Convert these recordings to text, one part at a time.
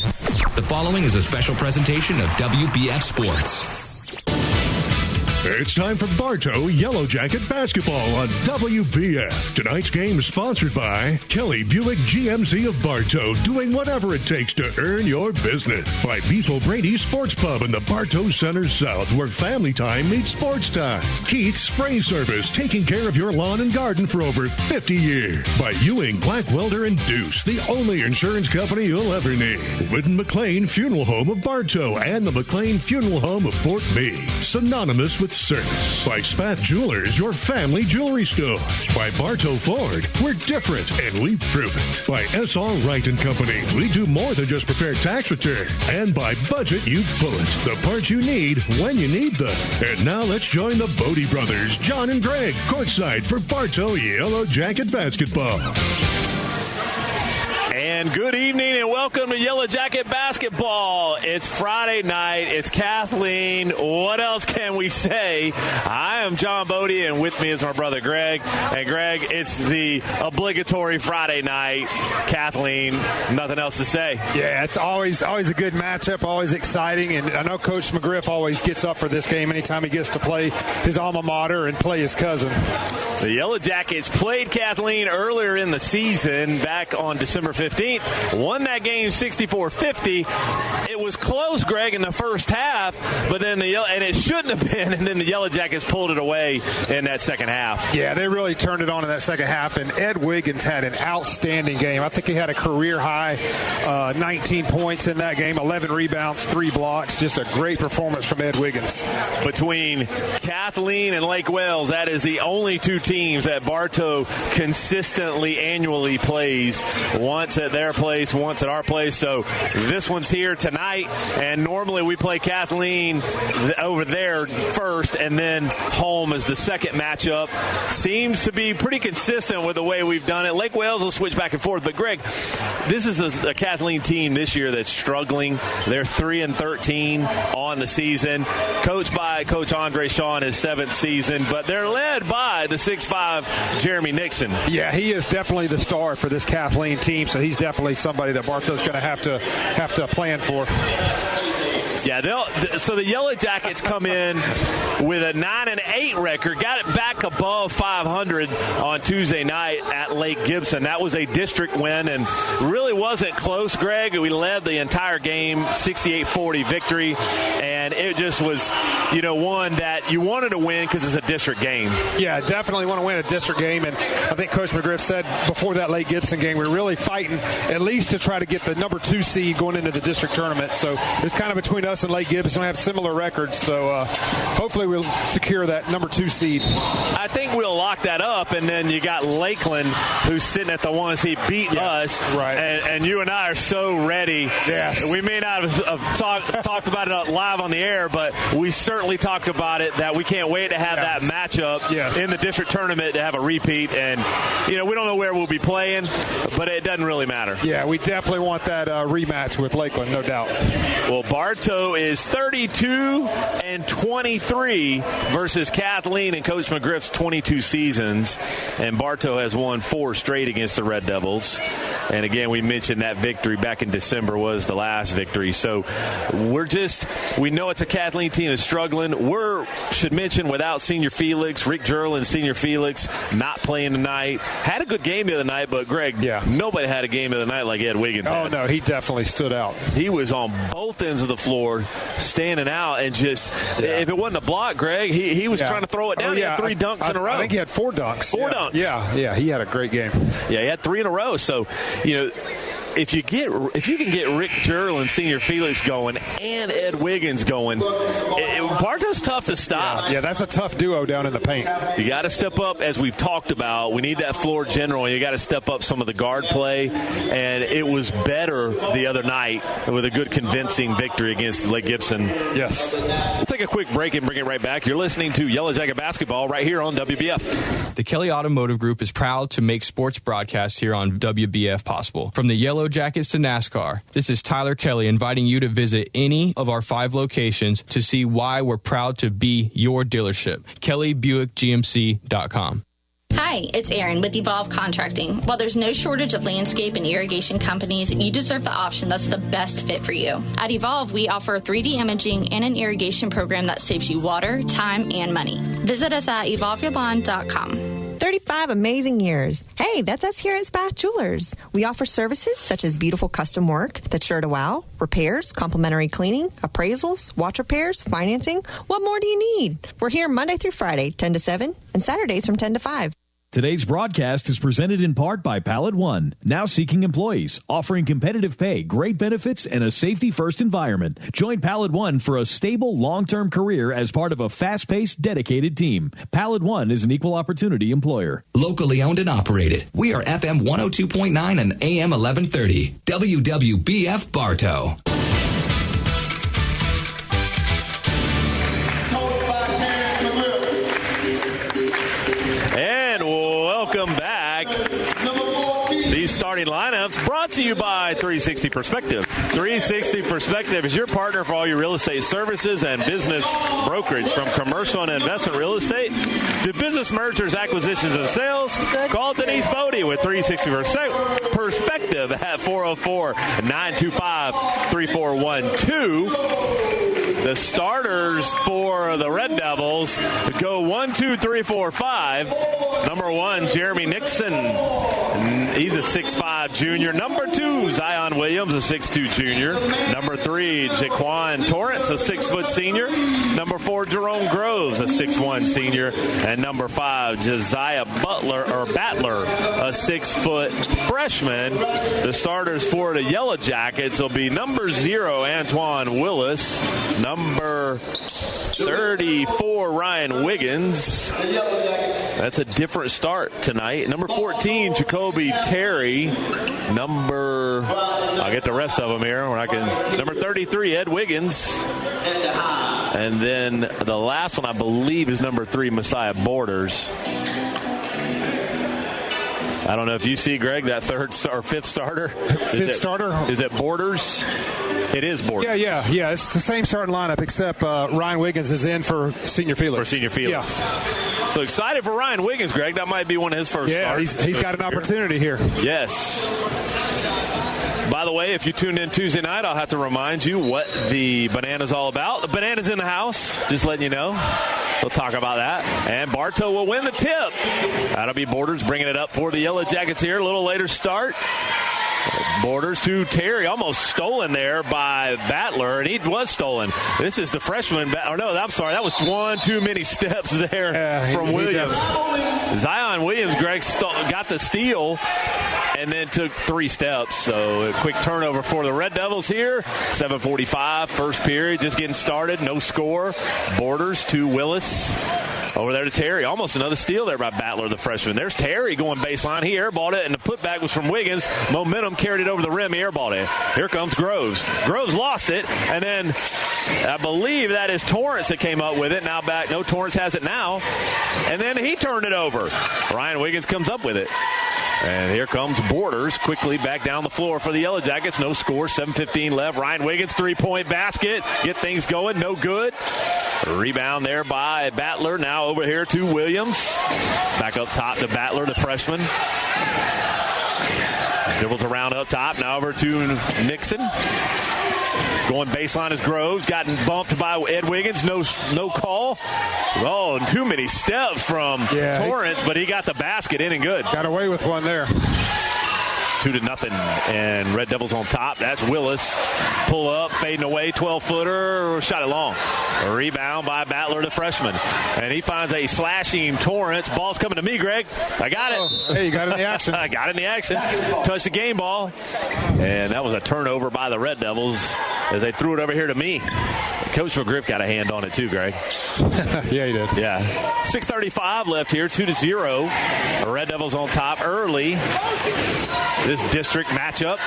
The following is a special presentation of WBF Sports. It's time for Bartow Yellow Jacket basketball on WBF. Tonight's game is sponsored by Kelly Buick GMC of Bartow, doing whatever it takes to earn your business. By Beef O'Brady Sports Pub in the Bartow Center South, where family time meets sports time. Keith's Spray Service, taking care of your lawn and garden for over 50 years. By Ewing, Black Welder, and Deuce, the only insurance company you'll ever need. Whitten McLean Funeral Home of Bartow and the McLean Funeral Home of Fort Meade, synonymous with service. By Spath Jewelers, your family jewelry store. By Bartow Ford, we're different and we prove it. By S.R. Wright & Company, we do more than just prepare tax returns. And by Budget You Bullet, the parts you need when you need them. And now let's join the Bodie brothers, John and Greg, courtside for Bartow Yellow Jacket basketball. And good evening and welcome to Yellow Jacket basketball. It's Friday night. It's Kathleen. What else can we say? I am John Bodie, and with me is my brother Greg. And Greg, it's the obligatory Friday night. Kathleen, nothing else to say. Yeah, it's always a good matchup, always exciting. And I know Coach McGriff always gets up for this game anytime he gets to play his alma mater and play his cousin. The Yellow Jackets played Kathleen earlier in the season, back on December 15th. Won that game 64-50. It was close, Greg, in the first half, but then and it shouldn't have been, and then the Yellow Jackets pulled it away in that second half. Yeah, they really turned it on in that second half, and Ed Wiggins had an outstanding game. I think he had a career high 19 points in that game, 11 rebounds, 3 blocks. Just a great performance from Ed Wiggins. Between Kathleen and Lake Wales, that is the only two teams that Bartow consistently annually plays, once at their place, once at our place. So this one's here tonight, and normally we play Kathleen over there first, and then home as the second matchup. Seems to be pretty consistent with the way we've done it. Lake Wales will switch back and forth, but Greg, this is a Kathleen team this year that's struggling. They're 3-13 on the season, coached by Coach Andre Shaw in his 7th season, but they're led by the 6'5" Jeremy Nixon. Yeah, he is definitely the star for this Kathleen team, so he's definitely somebody that Bartow's going to have to plan for. Yeah, so the Yellow Jackets come in with a 9-8 record, got it back above 500 on Tuesday night at Lake Gibson. That was a district win and really wasn't close, Greg. We led the entire game, 68-40 victory, and it just was, one that you wanted to win because it's a district game. Yeah, definitely want to win a district game, and I think Coach McGriff said before that Lake Gibson game, we're really fighting at least to try to get the number 2 seed going into the district tournament. So it's kind of between us and Lake Gibson. We have similar records, so hopefully we'll secure that number 2 seed. I think we'll lock that up, and then you got Lakeland, who's sitting at the 1 seed, beat us, right? And you and I are so ready. Yes. We may not have talked about it live on the air, but we certainly talked about it, that we can't wait to have that matchup in the district tournament, to have a repeat. And we don't know where we'll be playing, but it doesn't really matter. Yeah, we definitely want that rematch with Lakeland, no doubt. Well, Bartow is 32-23 versus Kathleen and Coach McGriff's 22 seasons, and Bartow has won 4 straight against the Red Devils. And again, we mentioned that victory back in December was the last victory. So we know it's a Kathleen team that's struggling. Should mention, without Senior Felix, Rick Jurl and Senior Felix not playing tonight. Had a good game the other night, but Greg, nobody had a game the other night like Ed Wiggins had. Oh, no, he definitely stood out. He was on both ends of the floor, standing out, and just, if it wasn't a block, Greg, he was trying to throw it down. He had 3 dunks in a row. I think he had 4 dunks. 4 dunks. Yeah, he had a great game. Yeah, he had 3 in a row. So, if you can get Rick Jurl and Senior Felix going and Ed Wiggins going, Bartow's tough to stop. Yeah, that's a tough duo down in the paint. You got to step up, as we've talked about. We need that floor general. You got to step up some of the guard play, and it was better the other night with a good convincing victory against Lake Gibson. Yes. We'll take a quick break and bring it right back. You're listening to Yellow Jacket Basketball right here on WBF. The Kelly Automotive Group is proud to make sports broadcasts here on WBF possible. From the Yellow Jackets to NASCAR, this is Tyler Kelly inviting you to visit any of our 5 locations to see why we're proud to be your dealership. KellyBuickGMC.com. Hi, Hi, it's Erin with Evolve Contracting. While there's no shortage of landscape and irrigation companies, you deserve the option that's the best fit for you. At Evolve, we offer 3D imaging and an irrigation program that saves you water, time, and money. Visit us at evolveyourbond.com. 35 amazing years. Hey, that's us here at Spath Jewelers. We offer services such as beautiful custom work that's sure to wow, repairs, complimentary cleaning, appraisals, watch repairs, financing. What more do you need? We're here Monday through Friday, 10 to 7, and Saturdays from 10 to 5. Today's broadcast is presented in part by Pallet One, now seeking employees, offering competitive pay, great benefits, and a safety-first environment. Join Pallet One for a stable, long-term career as part of a fast-paced, dedicated team. Pallet One is an equal opportunity employer. Locally owned and operated. We are FM 102.9 and AM 1130. WWBF Bartow. Welcome back. These starting lineups brought to you by 360 Perspective. 360 Perspective is your partner for all your real estate services and business brokerage, from commercial and investment real estate to business mergers, acquisitions, and sales. Call Denise Bodie with 360 Perspective at 404-925-3412. The starters for the Red Devils go 1, 2, 3, 4, 5. Number 1, Jeremy Nixon. He's a 6'5 junior. Number 2, Zion Williams, a 6'2 junior. Number 3, Jaquan Torrance, a 6' senior. Number 4, Jerome Groves, a 6'1 senior. And number 5, Josiah Battler, a 6' freshman. The starters for the Yellow Jackets will be number 0, Antoine Willis. Number 34, Ryan Wiggins. That's a different start tonight. Number 14, Jacoby Terry. I'll get the rest of them here. Number 33, Ed Wiggins. And then the last one, I believe, is number 3, Messiah Borders. I don't know if you see, Greg, that fifth starter. Fifth starter? Is it Borders? It is Borders. Yeah. It's the same starting lineup, except Ryan Wiggins is in for Senior Felix. Yeah. So excited for Ryan Wiggins, Greg. That might be one of his first starts. Yeah, he's got an opportunity here. Yes. By the way, if you tuned in Tuesday night, I'll have to remind you what the Banana's all about. The Banana's in the house, just letting you know. We'll talk about that. And Bartow will win the tip. That'll be Borders bringing it up for the Yellow Jackets here. A little later start. Borders to Terry, almost stolen there by Battler, and he was stolen. This is the freshman. That was one too many steps there from Williams. Zion Williams, Greg, got the steal and then took 3 steps. So a quick turnover for the Red Devils here. 7:45, first period, just getting started. No score. Borders to Willis. Over there to Terry. Almost another steal there by Battler, the freshman. There's Terry going baseline. He airballed it, and the putback was from Wiggins. Momentum carried it over the rim. He airballed it. Here comes Groves. Groves lost it, and then I believe that is Torrance that came up with it. Now back. No, Torrance has it now. And then he turned it over. Ryan Wiggins comes up with it. And here comes Borders quickly back down the floor for the Yellow Jackets. No score, 7:15 left. Ryan Wiggins, 3-point basket. Get things going, no good. Rebound there by Battler. Now over here to Williams. Back up top to Battler, the freshman. Dribbles around up top. Now over to Nixon. Going baseline is Groves. Gotten bumped by Ed Wiggins. No call. Oh, and too many steps from Torrance, but he got the basket in and good. Got away with one there. 2-0, and Red Devils on top. That's Willis. Pull up, fading away, 12-footer, shot it long. A rebound by Battler, the freshman. And he finds a slashing Torrance. Ball's coming to me, Greg. I got it. Hey, you got it in the action. I got it in the action. Touched the game ball. And that was a turnover by the Red Devils as they threw it over here to me. Coach McGriff got a hand on it too, Greg. Yeah, he did. Yeah. 6:35 left here, 2-0. The Red Devils on top early. This district matchup.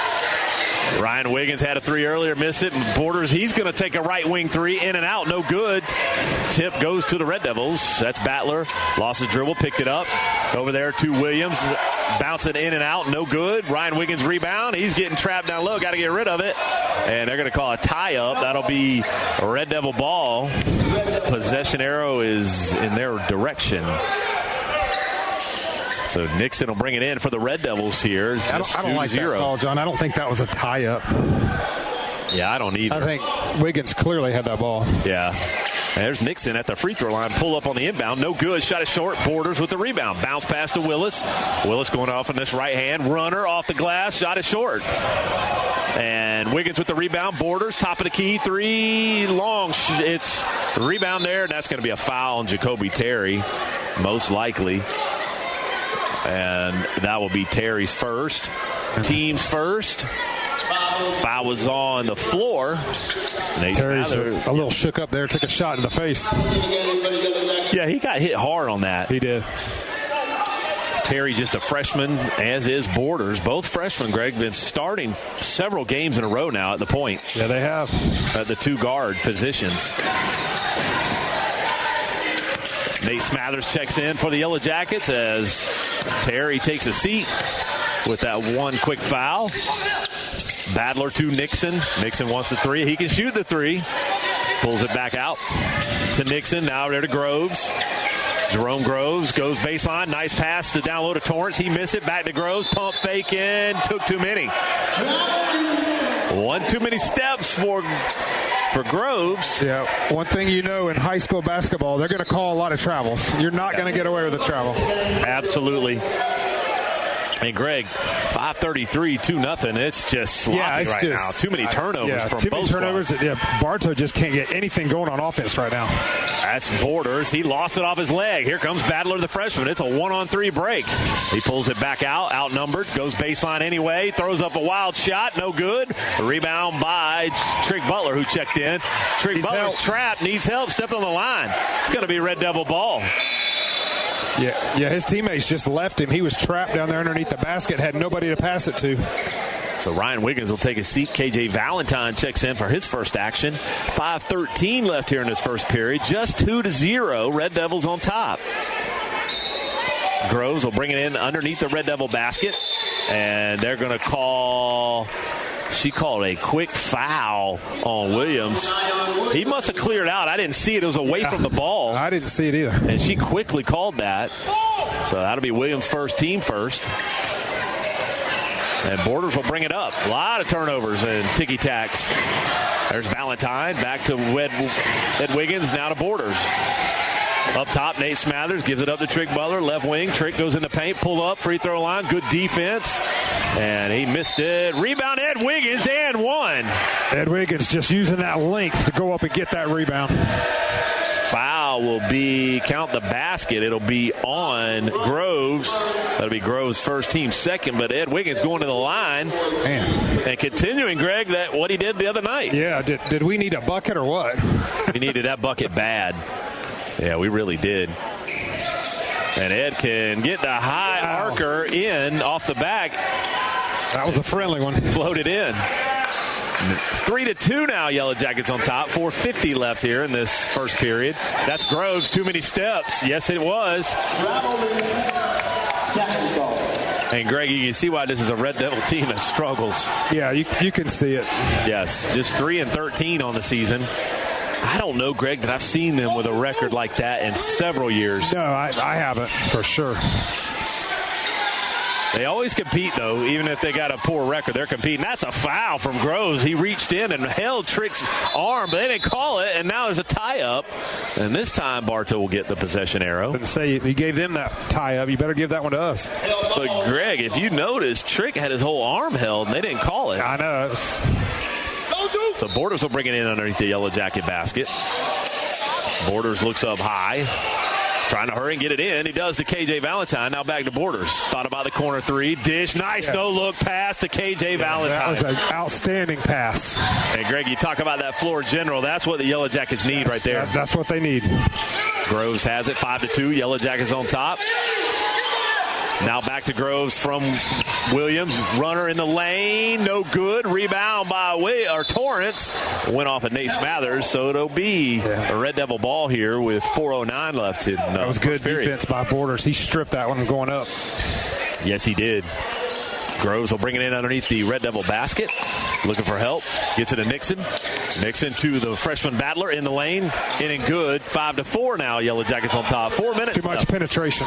Ryan Wiggins had a 3 earlier, missed it. And Borders, he's going to take a right wing 3, in and out, no good. Tip goes to the Red Devils. That's Battler. Lost his dribble, picked it up. Over there to Williams. Bouncing in and out, no good. Ryan Wiggins rebound. He's getting trapped down low. Got to get rid of it. And they're going to call a tie-up. That'll be a Red Devil ball. Possession arrow is in their direction. So Nixon will bring it in for the Red Devils here. I don't like that call, John. I don't think that was a tie-up. Yeah, I don't either. I think Wiggins clearly had that ball. Yeah. There's Nixon at the free throw line. Pull up on the inbound. No good. Shot it short. Borders with the rebound. Bounce pass to Willis. Willis going off on this right hand. Runner off the glass. Shot it short. And Wiggins with the rebound. Borders. Top of the key. Three long. It's rebound there. And that's going to be a foul on Jacoby Terry. Most likely. And that will be Terry's first. Team's first. Foul was on the floor. Terry's a little shook up there. Took a shot in the face. Yeah, he got hit hard on that. He did. Terry just a freshman, as is Borders. Both freshmen, Greg, been starting several games in a row now at the point. Yeah, they have. At the two guard positions. Nate Smathers checks in for the Yellow Jackets as Terry takes a seat with that one quick foul. Badler to Nixon. Nixon wants the three. He can shoot the three. Pulls it back out to Nixon. Now there to Groves. Jerome Groves goes baseline. Nice pass to down low to Torrance. He missed it. Back to Groves. Pump fake in. Took too many. One too many steps for Groves. Yeah. One thing you know in high school basketball, they're going to call a lot of travels. You're not going to get away with a travel. Absolutely. And Greg, 5:33, 2-0. It's just sloppy now. Too many turnovers from too both many turnovers. Yeah, Bartow just can't get anything going on offense right now. That's Borders. He lost it off his leg. Here comes Badler, the freshman. It's a 1-on-3 break. He pulls it back out, outnumbered, goes baseline anyway, throws up a wild shot, no good. A rebound by Trick Butler, who checked in. Trick Butler's trapped, needs help, stepped on the line. It's going to be Red Devil ball. Yeah, his teammates just left him. He was trapped down there underneath the basket, had nobody to pass it to. So Ryan Wiggins will take a seat. KJ Valentine checks in for his first action. 5:13 left here in this first period. Just 2-0. Red Devils on top. Groves will bring it in underneath the Red Devil basket. And they're going to call... She called a quick foul on Williams. He must have cleared out. I didn't see it. It was away from the ball. I didn't see it either. And she quickly called that. So that'll be Williams' first, team first. And Borders will bring it up. A lot of turnovers and ticky-tacks. There's Valentine. Back to Ed Wiggins. Now to Borders. Up top, Nate Smathers gives it up to Trick Butler. Left wing. Trick goes in the paint. Pull up. Free throw line. Good defense. And he missed it. Rebound, Ed Wiggins, and one. Ed Wiggins just using that length to go up and get that rebound. Foul will be, count the basket. It'll be on Groves. That'll be Groves' first, team second. But Ed Wiggins going to the line. Man. And continuing, Greg, that what he did the other night. Yeah, did we need a bucket or what? We needed that bucket bad. Yeah, we really did. And Ed can get the high arcer in off the back. That was a friendly one. Floated in. 3-2 now, Yellow Jackets on top. 4:50 left here in this first period. That's Groves. Too many steps. Yes, it was. And, Greg, you can see why this is a Red Devil team that struggles. Yeah, you can see it. Yes, just 3-13 on the season. I don't know, Greg, that I've seen them with a record like that in several years. No, I haven't, for sure. They always compete, though, even if they got a poor record. They're competing. That's a foul from Groves. He reached in and held Trick's arm, but they didn't call it, and now there's a tie-up. And this time, Bartow will get the possession arrow. Didn't say you gave them that tie-up. You better give that one to us. But, Greg, if you notice, Trick had his whole arm held, and they didn't call it. I know. So Borders will bring it in underneath the Yellow Jacket basket. Borders looks up high. Trying to hurry and get it in. He does to KJ Valentine. Now back to Borders. Thought about the corner three. Dish. Nice no-look pass to KJ Valentine. That was an outstanding pass. Hey, Greg, you talk about that floor general. That's what the Yellow Jackets need right there. That's what they need. Groves has it. 5-2. Yellow Jackets on top. Now back to Groves from Williams. Runner in the lane. No good. Rebound by Torrance. Went off at Nate Smathers. So it'll be a Red Devil ball here with 4:09 left. That was good defense by Borders. He stripped that one going up. Yes, he did. Groves will bring it in underneath the Red Devil basket. Looking for help. Gets it to Nixon. Nixon to the freshman Badler in the lane. In and good. 5-4 now. Yellow Jackets on top. 4 minutes Too much left. penetration.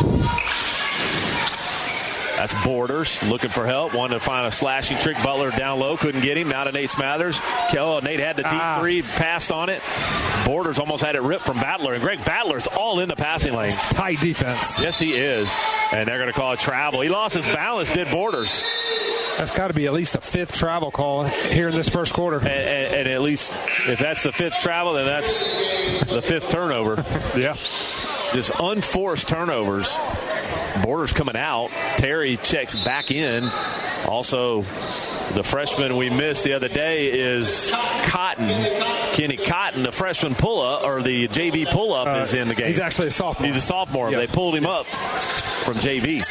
That's Borders looking for help. Wanted to find a slashing trick. Butler down low. Couldn't get him. Now to Nate Smathers. Nate had the deep three. Passed on it. Borders almost had it ripped from Battler. And Greg Battler's all in the passing lanes. Tight defense. Yes, he is. And they're going to call it travel. He lost his balance, did Borders. That's got to be at least a 5th travel call here in this first quarter. And at least if that's the 5th travel, then that's the 5th turnover. Yeah. Just unforced turnovers. Borders coming out. Terry checks back in. Also, the freshman we missed the other day is Cotton. Kenny Cotton, the freshman pull-up, or the JV pull-up is in the game. He's actually a sophomore. He's a sophomore. Yep. They pulled him up from JV.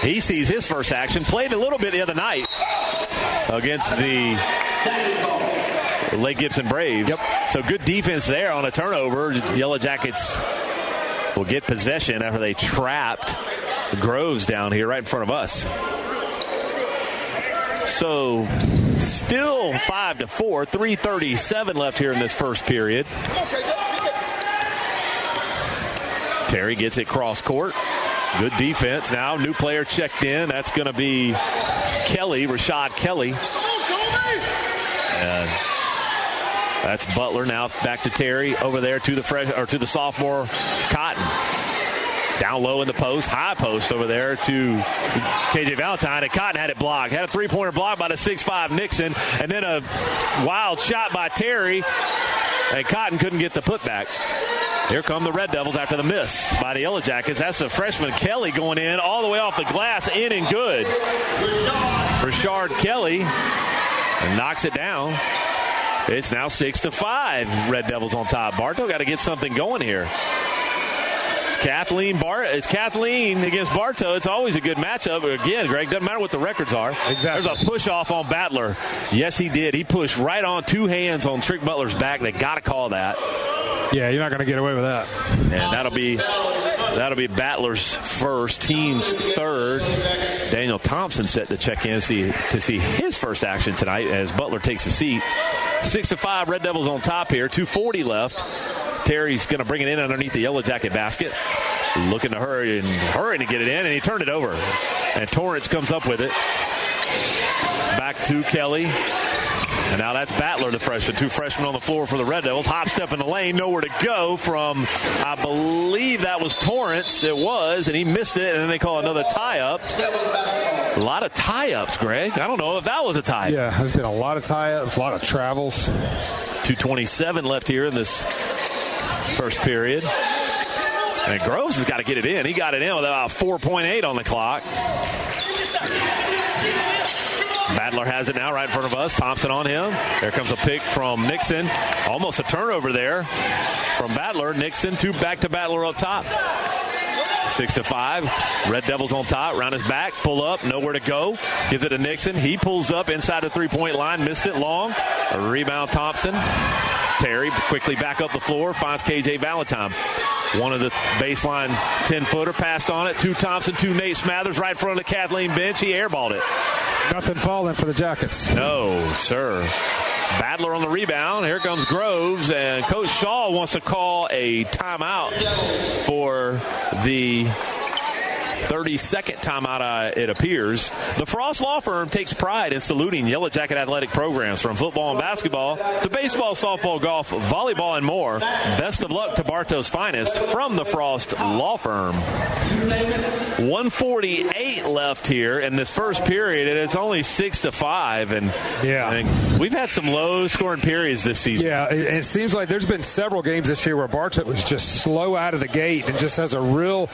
He sees his first action. Played a little bit the other night against the Lake Gibson Braves. Yep. So good defense there on a turnover. Yellow Jackets will get possession after they trapped Groves down here right in front of us. So still 5-4, 3:37 left here in this first period. Terry gets it cross court. Good defense. Now new player checked in. That's going to be Kelly, Rashad Kelly. And that's Butler. Now back to Terry over there to the sophomore Cotton. Down low in the post, high post over there to KJ Valentine. And Cotton had it blocked. Had a three-pointer blocked by the 6'5 Nixon. And then a wild shot by Terry. And Cotton couldn't get the putback. Here come the Red Devils after the miss by the Yellow Jackets. That's the freshman Kelly going in all the way off the glass, in and good. Rashard Kelly knocks it down. It's now 6-5. Red Devils on top. Bartow got to get something going here. It's Kathleen against Bartow. It's always a good matchup. Again, Greg, doesn't matter what the records are. Exactly. There's a push-off on Battler. Yes, he did. He pushed right on, 2 hands on Trick Butler's back. They got to call that. Yeah, you're not going to get away with that. And that'll be Battler's first, team's third. Daniel Thompson set to check in to see his first action tonight as Butler takes a seat. 6-5, Red Devils on top here. 2:40 left. Terry's going to bring it in underneath the Yellow Jacket basket. Looking to hurry to get it in, and he turned it over. And Torrance comes up with it. Back to Kelly. And now that's Battler, the freshman. 2 freshmen on the floor for the Red Devils. Hop step in the lane, nowhere to go from, I believe that was Torrance. It was, and he missed it, and then they call another tie-up. A lot of tie-ups, Greg. I don't know if that was a tie. Yeah, there's been a lot of tie-ups, a lot of travels. 2:27 left here in this first period. And Groves has got to get it in. He got it in with about 4.8 on the clock. Battler has it now right in front of us. Thompson on him. There comes a pick from Nixon. Almost a turnover there from Battler. Nixon back to Battler up top. 6-5. Red Devils on top. Round his back. Pull up. Nowhere to go. Gives it to Nixon. He pulls up inside the three-point line. Missed it long. A rebound Thompson. Terry quickly back up the floor. Finds KJ Valentine. One of the baseline 10-footer. Passed on it. 2 Thompson, 2 Nate Smathers right in front of the Kathleen bench. He airballed it. Nothing falling for the Jackets. No, sir. Battler on the rebound. Here comes Groves, and Coach Shaw wants to call a timeout for the 32nd timeout, it appears. The Frost Law Firm takes pride in saluting Yellow Jacket athletic programs from football and basketball to baseball, softball, golf, volleyball, and more. Best of luck to Bartow's finest from the Frost Law Firm. 1:48 left here in this first period, and it's only 6-5. And we've had some low-scoring periods this season. Yeah, it seems like there's been several games this year where Bartow was just slow out of the gate and just has a real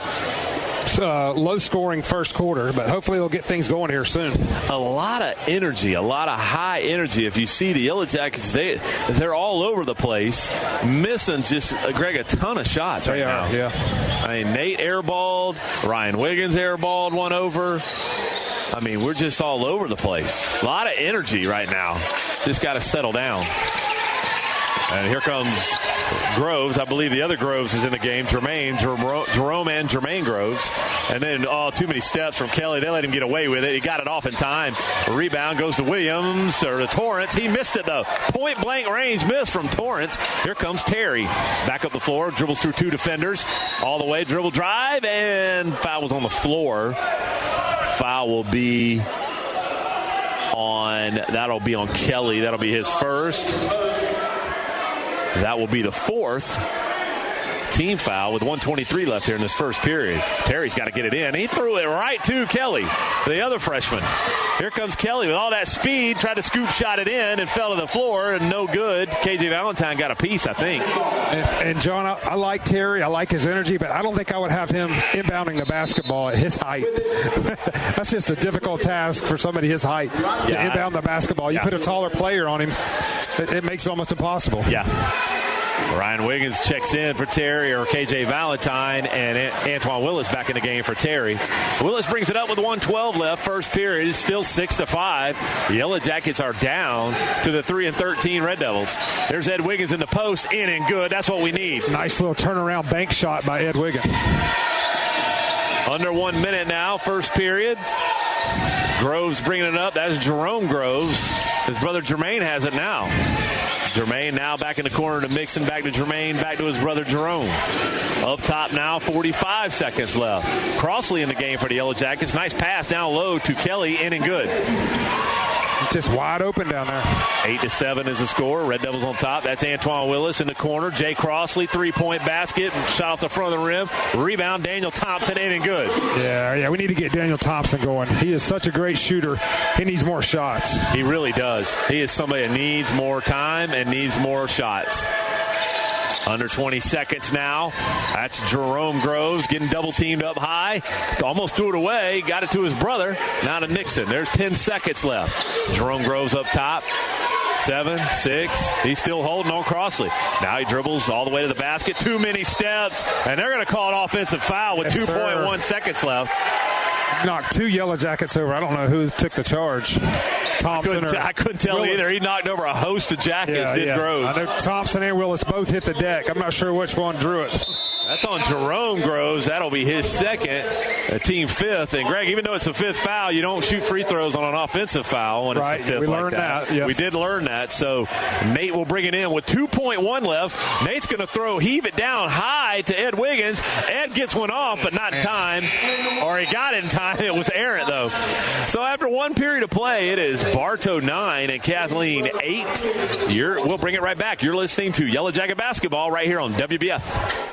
low-scoring first quarter, but hopefully they'll get things going here soon. A lot of energy, a lot of high energy. If you see the Yellow Jackets, they're all over the place, missing just, Greg, a ton of shots right now. Yeah. I mean, Nate airballed, Ryan Wiggins airballed one over. I mean, we're just all over the place. A lot of energy right now. Just got to settle down. And here comes Groves. I believe the other Groves is in the game. Jerome and Jermaine Groves. And then, too many steps from Kelly. They let him get away with it. He got it off in time. A rebound goes to Williams, or to Torrance. He missed it, though. Point-blank range miss from Torrance. Here comes Terry. Back up the floor. Dribbles through 2 defenders. All the way. Dribble drive. And foul was on the floor. foul will be on Kelly. That'll be his first. That will be the fourth team foul with 1:23 left here in this first period. Terry's got to get it in. He threw it right to Kelly, the other freshman. Here comes Kelly with all that speed, tried to scoop shot it in and fell to the floor, and no good. KJ Valentine got a piece, I think. And John, I like Terry. I like his energy, but I don't think I would have him inbounding the basketball at his height. That's just a difficult task for somebody his height to inbound the basketball. You put a taller player on him, it makes it almost impossible. Yeah. Ryan Wiggins checks in for Terry or KJ Valentine, and Antoine Willis back in the game for Terry. Willis brings it up with 1:12 left. First period is still 6-5. The Yellow Jackets are down to the 3-13 Red Devils. There's Ed Wiggins in the post, in and good. That's what we need. Nice little turnaround bank shot by Ed Wiggins. Under 1 minute now, first period. Groves bringing it up. That's Jerome Groves. His brother Jermaine has it now. Jermaine now back in the corner to Mixon, back to Jermaine, back to his brother Jerome. Up top now, 45 seconds left. Crossley in the game for the Yellow Jackets. Nice pass down low to Kelly, in and good. Just wide open down there. 8-7 is the score. Red Devils on top. That's Antoine Willis in the corner. Jay Crossley, three-point basket. Shot off the front of the rim. Rebound, Daniel Thompson, in and good. Yeah, we need to get Daniel Thompson going. He is such a great shooter. He needs more shots. He really does. He is somebody that needs more time and needs more shots. Under 20 seconds now. That's Jerome Groves getting double teamed up high. Almost threw it away. Got it to his brother. Now to Nixon. There's 10 seconds left. Jerome Groves up top. 7, 6. He's still holding on Crossley. Now he dribbles all the way to the basket. Too many steps. And they're going to call an offensive foul with 2.1 seconds left. Knocked two Yellow Jackets over. I don't know who took the charge. Thompson I couldn't tell Willis. either. He knocked over a host of Jackets, Groves. I know Thompson and Willis both hit the deck. I'm not sure which one drew it. That's on Jerome Groves. That'll be his second, team fifth. And, Greg, even though it's a fifth foul, you don't shoot free throws on an offensive foul when it's a fifth. We learned that. Yes. We did learn that. So Nate will bring it in with 2.1 left. Nate's going to heave it down high to Ed Wiggins. Ed gets one off, but not in time. Or he got it in time. It was errant, though. So after 1 period of play, it is Bartow 9 and Kathleen 8. We'll bring it right back. You're listening to Yellow Jacket Basketball right here on WBF.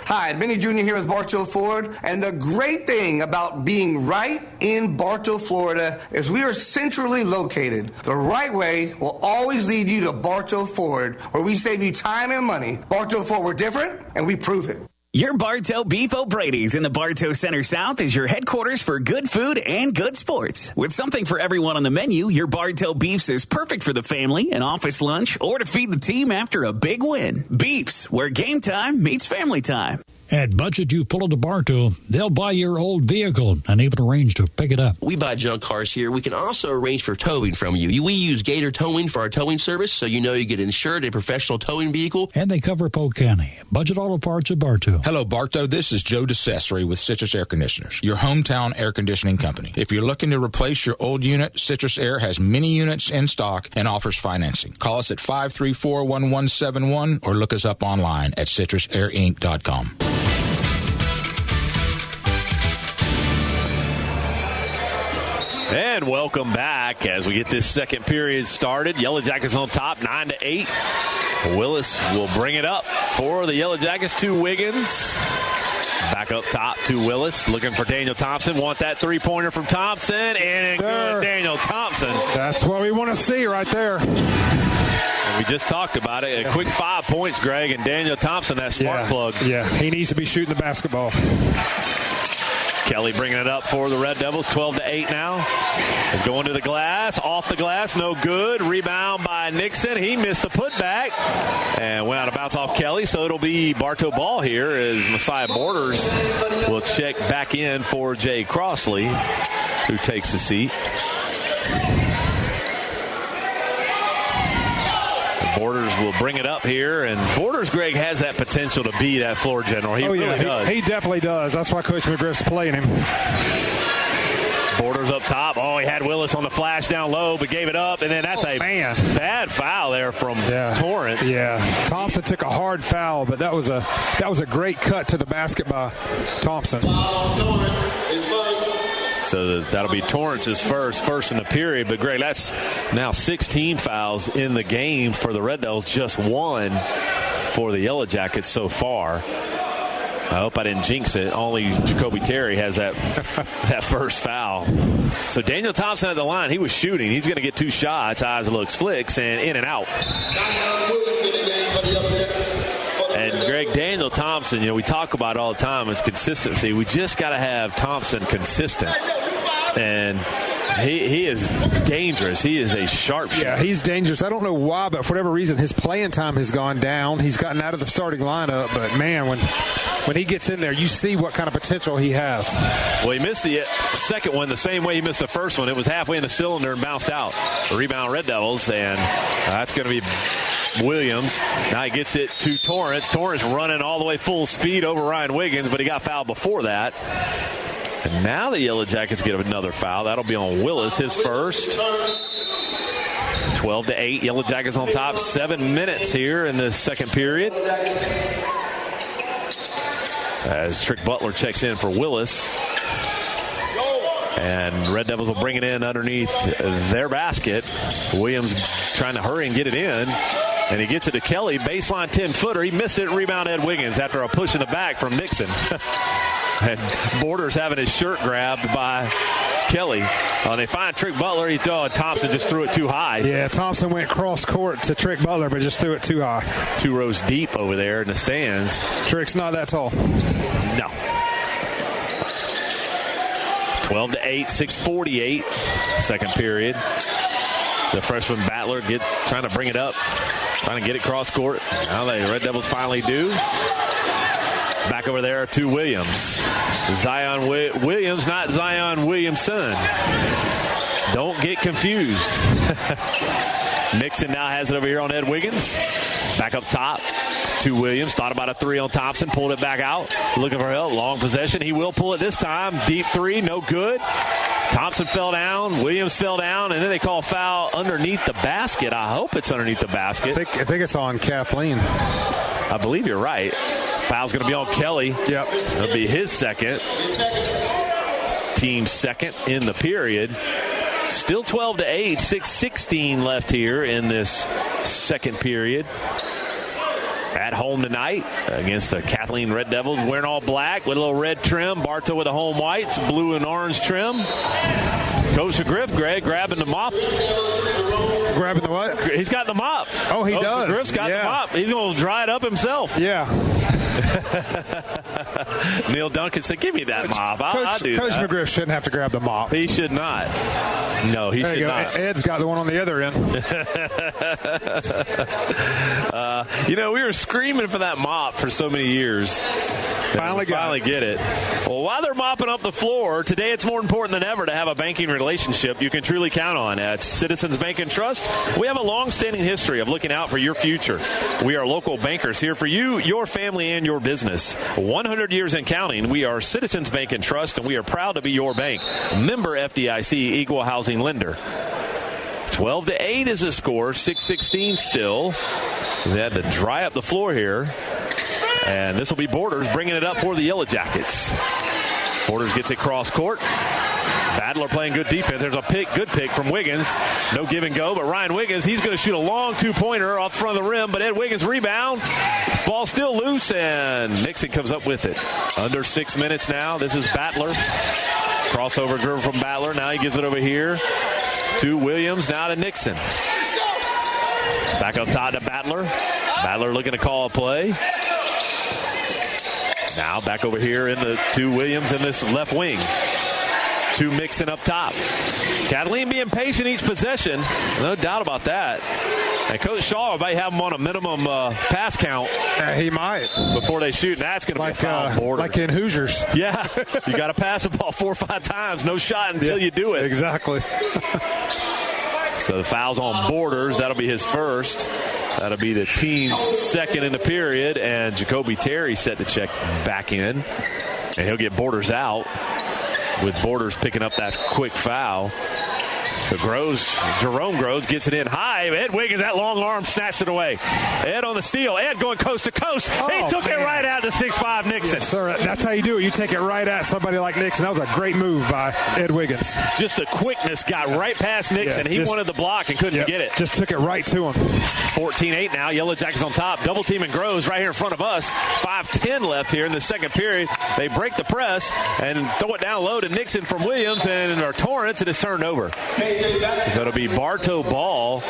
Hi, Benny Jr. here with Bartow Ford. And the great thing about being right in Bartow, Florida is we are centrally located. The right way will always lead you to Bartow Ford, where we save you time and money. Bartow Ford, we're different, and we prove it. Your Bartow Beef O'Brady's in the Bartow Center South is your headquarters for good food and good sports. With something for everyone on the menu, your Bartow Beefs is perfect for the family, an office lunch, or to feed the team after a big win. Beefs, where game time meets family time. At Budget, you pull into Bartow, they'll buy your old vehicle and even arrange to pick it up. We buy junk cars here. We can also arrange for towing from you. We use Gator Towing for our towing service, so you know you get insured a professional towing vehicle. And they cover Polk County. Budget Auto Parts at Bartow. Hello, Bartow. This is Joe DeCesare with Citrus Air Conditioners, your hometown air conditioning company. If you're looking to replace your old unit, Citrus Air has many units in stock and offers financing. Call us at 534-1171 or look us up online at citrusairinc.com. And welcome back as we get this second period started. Yellow Jackets on top, 9-8. Willis will bring it up for the Yellow Jackets to Wiggins. Back up top to Willis, looking for Daniel Thompson. Want that three-pointer from Thompson, and good Daniel Thompson. That's what we want to see right there. And we just talked about it. A quick 5 points, Greg, and Daniel Thompson, that spark plug. Yeah, he needs to be shooting the basketball. Kelly bringing it up for the Red Devils, 12-8 now. He's going to the glass, off the glass, no good. Rebound by Nixon. He missed the putback and went out of bounds off Kelly, so it'll be Bartow ball here as Messiah Borders will check back in for Jay Crossley, who takes the seat. Borders will bring it up here, and Borders, Greg, has that potential to be that floor general. He really does. He definitely does. That's why Coach McGriff's playing him. Borders up top. Oh, he had Willis on the flash down low, but gave it up, and then that's a bad foul there from Torrance. Yeah, Thompson took a hard foul, but that was a great cut to the basket by Thompson. So that'll be Torrance's first in the period. But, Greg, that's now 16 fouls in the game for the Red Devils, just 1 for the Yellow Jackets so far. I hope I didn't jinx it. Only Jacoby Terry has that first foul. So Daniel Thompson at the line, he was shooting. He's going to get 2 shots. Eyes looks, flicks, and in and out. And Greg, Daniel Thompson, we talk about all the time is consistency. We just got to have Thompson consistent. And he is dangerous. He is a sharpshooter. Yeah, he's dangerous. I don't know why, but for whatever reason, his playing time has gone down. He's gotten out of the starting lineup. But, man, when he gets in there, you see what kind of potential he has. Well, he missed the second one the same way he missed the first one. It was halfway in the cylinder and bounced out. A rebound, Red Devils, and that's going to be Williams. Now he gets it to Torrance. Torrance running all the way full speed over Ryan Wiggins, but he got fouled before that. And now the Yellow Jackets get another foul. That'll be on Willis, his first. 12-8, Yellow Jackets on top. 7 minutes here in the second period. As Trick Butler checks in for Willis. And Red Devils will bring it in underneath their basket. Williams trying to hurry and get it in. And he gets it to Kelly. Baseline 10-footer. He missed it. Rebound Ed Wiggins after a push in the back from Nixon. And Borders having his shirt grabbed by Kelly. They find Trick Butler. Thompson just threw it too high. Yeah, Thompson went cross court to Trick Butler, but just threw it too high. 2 rows deep over there in the stands. Trick's not that tall. No. 12-8, 6:48, second period. The freshman Battler trying to bring it up, trying to get it cross court. Now the Red Devils finally do. Back over there to Williams. Zion Williams, not Zion Williamson. Don't get confused. Nixon now has it over here on Ed Wiggins. Back up top to Williams. Thought about a 3 on Thompson. Pulled it back out. Looking for help. Long possession. He will pull it this time. Deep 3. No good. Thompson fell down. Williams fell down. And then they call foul underneath the basket. I hope it's underneath the basket. I think it's on Kathleen. I believe you're right. Foul's going to be on Kelly. Yep. It'll be his second. Team second in the period. Still 12-8, 6:16 left here in this second period. At home tonight against the Kathleen Red Devils, wearing all black with a little red trim. Bartow with the home whites, blue and orange trim. Coach McGriff, Greg, grabbing the mop. Grabbing the what? He's got the mop. Oh, he does. McGriff's got the mop. He's going to dry it up himself. Yeah. Neil Duncan said, give me that mop. I'll do Coach that. McGriff shouldn't have to grab the mop. He should not. No, he should not. Ed's got the one on the other end. We were screaming for that mop for so many years. Finally get it. Well, while they're mopping up the floor, today it's more important than ever to have a banking relationship you can truly count on. At Citizens Bank and Trust, we have a long-standing history of looking out for your future. We are local bankers here for you, your family, and your business. 100 years and counting, we are Citizens Bank and Trust, and we are proud to be your bank. Member FDIC, Equal Housing Lender. 12-8 is the score, 6:16 still. They had to dry up the floor here. And this will be Borders bringing it up for the Yellow Jackets. Borders gets it cross court. Badler playing good defense. There's a good pick from Wiggins. No give and go, but Ryan Wiggins, he's going to shoot a long 2-pointer off the front of the rim, but Ed Wiggins rebound. Ball still loose, and Nixon comes up with it. Under 6 minutes now. This is Battler. Crossover dribble from Battler. Now he gives it over here to Williams. Now to Nixon. Back up top to Battler. Battler looking to call a play. Now back over here to Williams in this left wing. To Mixon up top. Kathleen being patient each possession. No doubt about that. And Coach Shaw might have them on a minimum pass count. He might. Before they shoot. And that's going to be a foul border. Like in Hoosiers. Yeah. You got to pass the ball 4 or 5 times. No shot until you do it. Exactly. So the foul's on Borders. That'll be his first. That'll be the team's second in the period. And Jacoby Terry set to check back in. And he'll get Borders out, with Borders picking up that quick foul. So Jerome Groves gets it in high. Ed Wiggins, that long arm, snatched it away. Ed on the steal. Ed going coast to coast. He took it right out to 6'5" Nixon. Yes, sir. That's how you do it. You take it right at somebody like Nixon. That was a great move by Ed Wiggins. Just the quickness got right past Nixon. He wanted the block and couldn't get it. Just took it right to him. 14-8 now. Yellow Jackets on top. Double teaming Groves right here in front of us. 5:10 left here in the second period. They break the press and throw it down low to Nixon from Williams or Torrance, and it's turned over. So it'll be Bartow ball.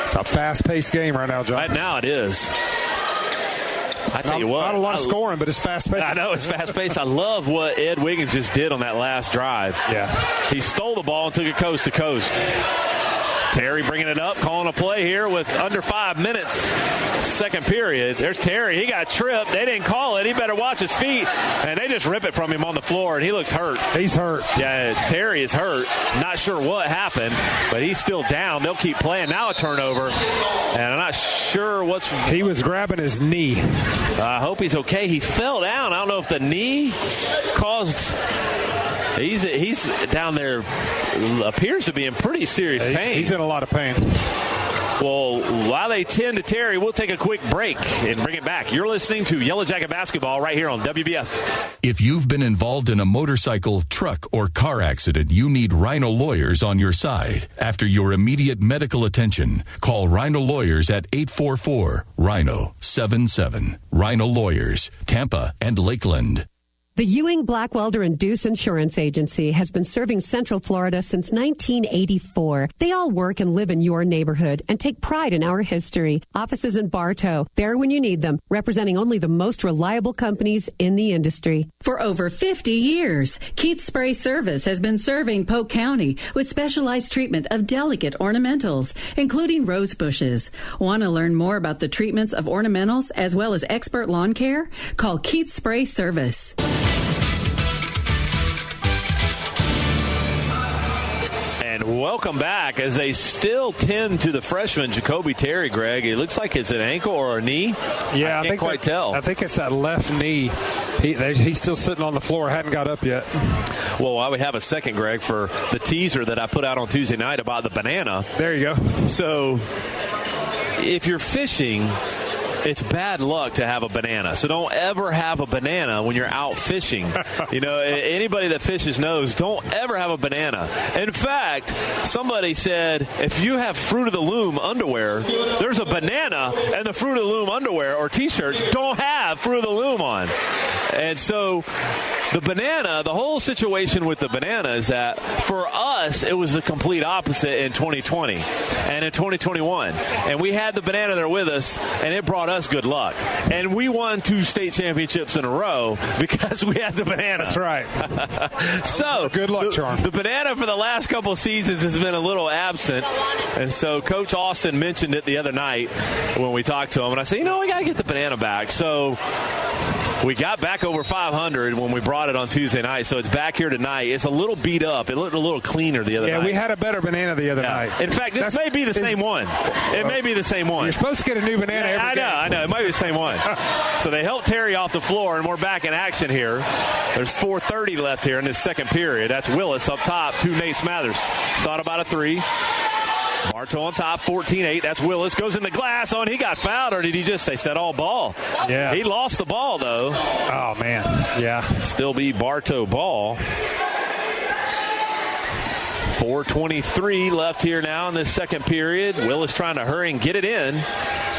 It's a fast-paced game right now, John. Right now it is. I tell you what. Not a lot of scoring, but it's fast-paced. I know, it's fast-paced. I love what Ed Wiggins just did on that last drive. Yeah. He stole the ball and took it coast to coast. Terry bringing it up, calling a play here with under 5 minutes. Second period. There's Terry. He got tripped. They didn't call it. He better watch his feet. And they just rip it from him on the floor, and he looks hurt. He's hurt. Yeah, Terry is hurt. Not sure what happened, but he's still down. They'll keep playing. Now a turnover. And I'm not sure what's... He was grabbing his knee. I hope he's okay. He fell down. I don't know if the knee caused... He's down there, appears to be in pretty serious pain. He's in a lot of pain. Well, while they tend to Terry, we'll take a quick break and bring it back. You're listening to Yellow Jacket Basketball right here on WBF. If you've been involved in a motorcycle, truck, or car accident, you need Rhino Lawyers on your side. After your immediate medical attention, call Rhino Lawyers at 844-RHINO-77. Rhino Lawyers, Tampa and Lakeland. The Ewing, Blackwelder, and Deuce Insurance Agency has been serving Central Florida since 1984. They all work and live in your neighborhood and take pride in our history. Offices in Bartow, there when you need them, representing only the most reliable companies in the industry. For over 50 years, Keith Spray Service has been serving Polk County with specialized treatment of delicate ornamentals, including rose bushes. Want to learn more about the treatments of ornamentals as well as expert lawn care? Call Keith Spray Service. And welcome back as they still tend to the freshman, Jacoby Terry, Greg. It looks like it's an ankle or a knee. Yeah, I can't quite tell. I think it's that left knee. He's still sitting on the floor, hadn't got up yet. Well, while we have a second, Greg, for the teaser that I put out on Tuesday night about the banana. There you go. So if you're fishing, it's bad luck to have a banana. So don't ever have a banana when you're out fishing. You know, anybody that fishes knows, don't ever have a banana. In fact, somebody said, if you have Fruit of the Loom underwear, there's a banana and the Fruit of the Loom underwear or T-shirts don't have Fruit of the Loom on. And so the banana, the whole situation with the banana is that for us, it was the complete opposite in 2020 and in 2021. And we had the banana there with us, and it brought us good luck. And we won 2 state championships in a row because we had the banana. That's right. So good luck, Charm. The banana for the last couple of seasons has been a little absent. And so Coach Austin mentioned it the other night when we talked to him. And I said, we got to get the banana back. So we got back over 500 when we brought it on Tuesday night, so it's back here tonight. It's a little beat up. It looked a little cleaner the other night. Yeah, we had a better banana the other night. In fact, this may be the same one. It may be the same one. You're supposed to get a new banana every game. I know. It might be the same one. So they helped Terry off the floor, and we're back in action here. There's 4:30 left here in this second period. That's Willis up top to Nate Smathers. Thought about a 3. Bartow on top, 14-8. That's Willis. Goes in the glass. He got fouled, or did he just say set all ball? Yeah. He lost the ball, though. Oh, man. Yeah. Still be Bartow ball. 4:23 left here now in this second period. Willis trying to hurry and get it in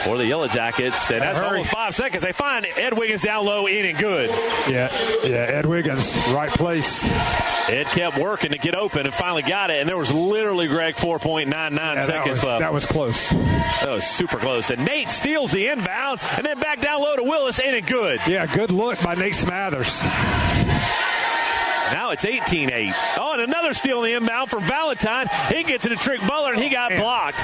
for the Yellow Jackets. And that's almost 5 seconds. They find Ed Wiggins down low, in and good. Yeah, Ed Wiggins, right place. Ed kept working to get open and finally got it. And there was literally, Greg, 4.99 seconds left. That was close. That was super close. And Nate steals the inbound and then back down low to Willis, in and good. Yeah, good look by Nate Smathers. Now it's 18-8. Oh, and another steal in the inbound from Valentine. He gets it to Trick Butler, and he got blocked.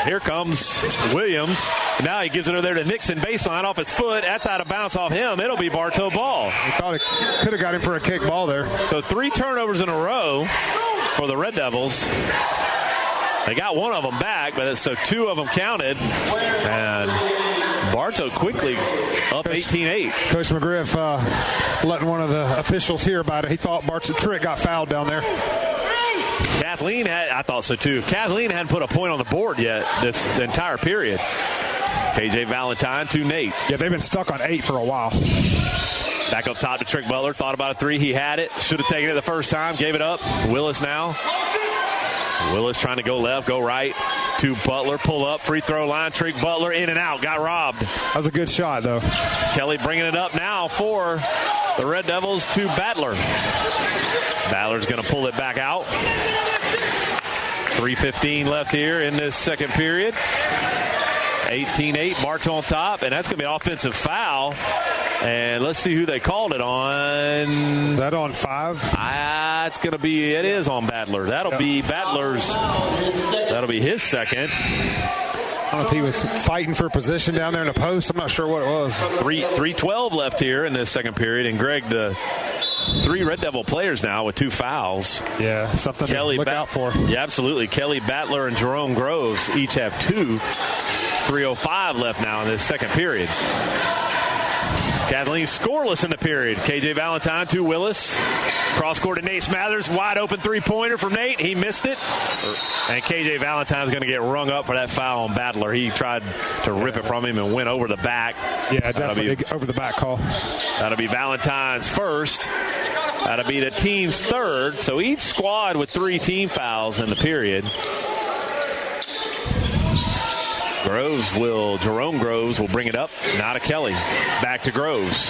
Here comes Williams. Now he gives it over there to Nixon, baseline off his foot. That's out of bounds off him. It'll be Bartow ball. He thought it could have got him for a kick ball there. So 3 turnovers in a row for the Red Devils. They got one of them back, but so 2 of them counted. And Bartow quickly up 18-8. Coach McGriff letting one of the officials hear about it. He thought Trick got fouled down there. Kathleen I thought so too. Kathleen hadn't put a point on the board yet the entire period. KJ Valentine to Nate. Yeah, they've been stuck on 8 for a while. Back up top to Trick Butler. Thought about a 3. He had it. Should have taken it the first time. Gave it up. Willis now. Willis trying to go left, go right to Butler. Pull up, free throw line. Trick Butler in and out. Got robbed. That was a good shot, though. Kelly bringing it up now for the Red Devils to Battler. Battler's going to pull it back out. 3:15 left here in this second period. 18-8, Bartow on top, and that's going to be an offensive foul. And let's see who they called it on. Is that on 5? It is on Battler. That'll be Battler's. That'll be his second. I don't know if he was fighting for position down there in the post. I'm not sure what it was. 3:12 left here in this second period. And Greg, the 3 Red Devil players now with 2 fouls. Yeah, something to look out for. Yeah, absolutely. Kelly Battler and Jerome Groves each have 2. 3:05 left now in this second period. Kathleen scoreless in the period. KJ Valentine to Willis. Cross court to Nate Smathers. Wide open three-pointer from Nate. He missed it. And KJ Valentine's going to get rung up for that foul on Battler. He tried to rip it from him and went over the back. Yeah, definitely over the back call. That'll be Valentine's first. That'll be the team's third. So each squad with 3 team fouls in the period. Jerome Groves will bring it up. Now to Kelly. Back to Groves.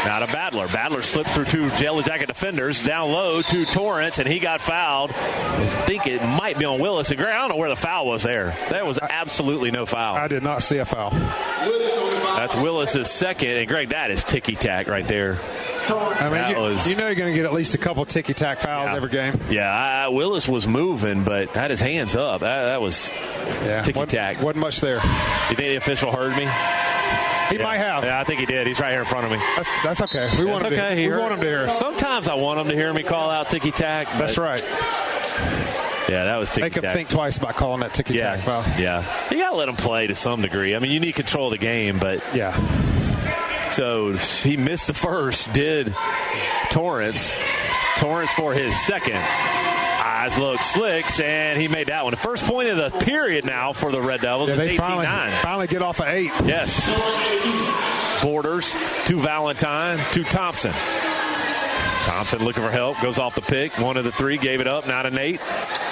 Now to Battler. Battler slipped through 2 Yellow Jacket defenders. Down low to Torrance, and he got fouled. I think it might be on Willis. I don't know where the foul was there. There was absolutely no foul. I did not see a foul. That's Willis's second. And, Greg, that is ticky-tack right there. I mean, you know you're going to get at least a couple ticky-tack fouls every game. Yeah, Willis was moving, but had his hands up. That was ticky-tack. Wasn't much there. You think the official heard me? He might have. Yeah, I think he did. He's right here in front of me. That's okay. We want him to hear us. Sometimes I want him to hear me call out ticky-tack. That's right. Yeah, that was ticky-tack. Make him think twice about calling that ticky-tack foul. Yeah. You got to let him play to some degree. I mean, you need control of the game, but... Yeah. So he missed the first, did Torrance. Torrance for his second. Eyes look slicks, and he made that one. The first point of the period now for the Red Devils. Yeah, they 18-9. finally get off of 8. Yes. Borders to Valentine to Thompson. Thompson looking for help, goes off the pick. 1 of the 3, gave it up. Now to Nate.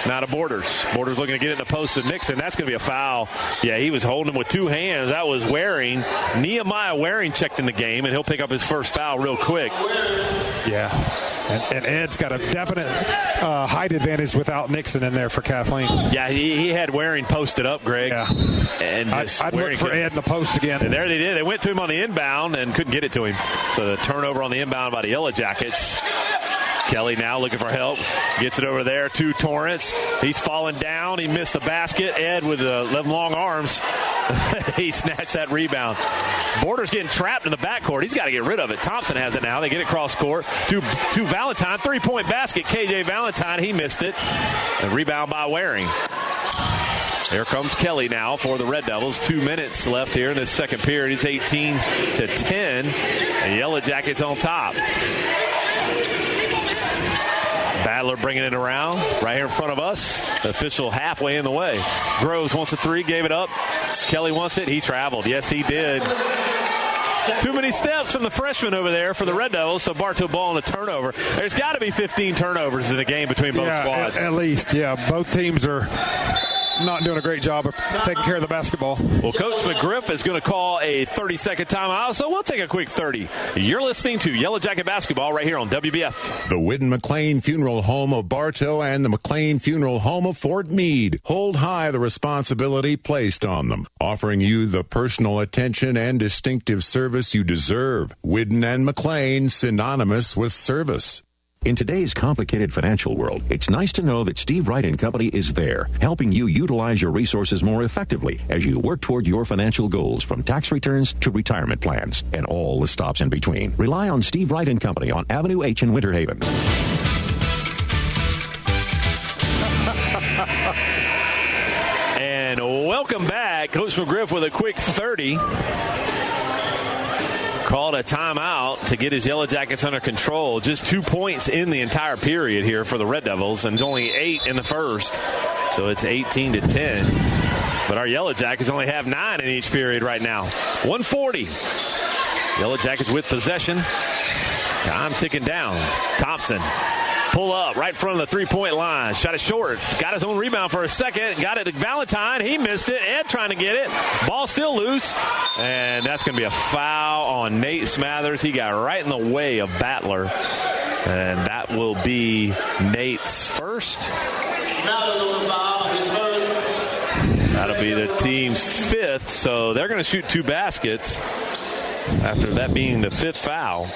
Now to Borders. Borders looking to get it in the post to Nixon. That's going to be a foul. Yeah, he was holding him with 2 hands. That was Waring. Nehemiah Waring checked in the game, and he'll pick up his first foul real quick. Yeah. And Ed's got a definite height advantage without Nixon in there for Kathleen. Yeah, he had Waring posted up, Greg. Yeah. And I'd look for Ed in the post again. And there they did. They went to him on the inbound and couldn't get it to him. So the turnover on the inbound by the Yellow Jackets. Kelly now looking for help. Gets it over there to Torrance. He's falling down. He missed the basket. Ed with the long arms. He snatched that rebound. Borders getting trapped in the backcourt. He's got to get rid of it. Thompson has it now. They get it cross court to Valentine. 3-point basket. KJ Valentine. He missed it. And rebound by Waring. Here comes Kelly now for the Red Devils. 2 minutes left here in this second period. It's 18-10. And Yellow Jackets on top. Battler bringing it around right here in front of us. The official halfway in the way. Groves wants a 3, gave it up. Kelly wants it. He traveled. Yes, he did. Too many steps from the freshman over there for the Red Devils, so Bartow ball and a turnover. There's got to be 15 turnovers in the game between both squads. At least, yeah. Both teams are not doing a great job of taking care of the basketball. Well, Coach McGriff is going to call a 30-second timeout, so we'll take a quick 30. You're listening to Yellow Jacket Basketball right here on WBF. The Whitten McLean Funeral Home of Bartow and the McLean Funeral Home of Fort Meade hold high the responsibility placed on them, offering you the personal attention and distinctive service you deserve. Whitten and McLean, synonymous with service. In today's complicated financial world, it's nice to know that Steve Wright & Company is there, helping you utilize your resources more effectively as you work toward your financial goals, from tax returns to retirement plans and all the stops in between. Rely on Steve Wright & Company on Avenue H in Winter Haven. And welcome back. Coach McGriff with a quick 30. called a timeout to get his Yellow Jackets under control. Just 2 points in the entire period here for the Red Devils, and only 8 in the first. So it's 18-10. But our Yellow Jackets only have 9 in each period right now. 1:40. Yellow Jackets with possession. Time ticking down. Thompson. Pull up right in front of the three-point line. Shot it short. Got his own rebound for a second. Got it to Valentine. He missed it. Ed trying to get it. Ball still loose. And that's going to be a foul on Nate Smathers. He got right in the way of Battler. And that will be Nate's first. That'll be the team's 5th. So they're going to shoot 2 baskets after that being the 5th foul.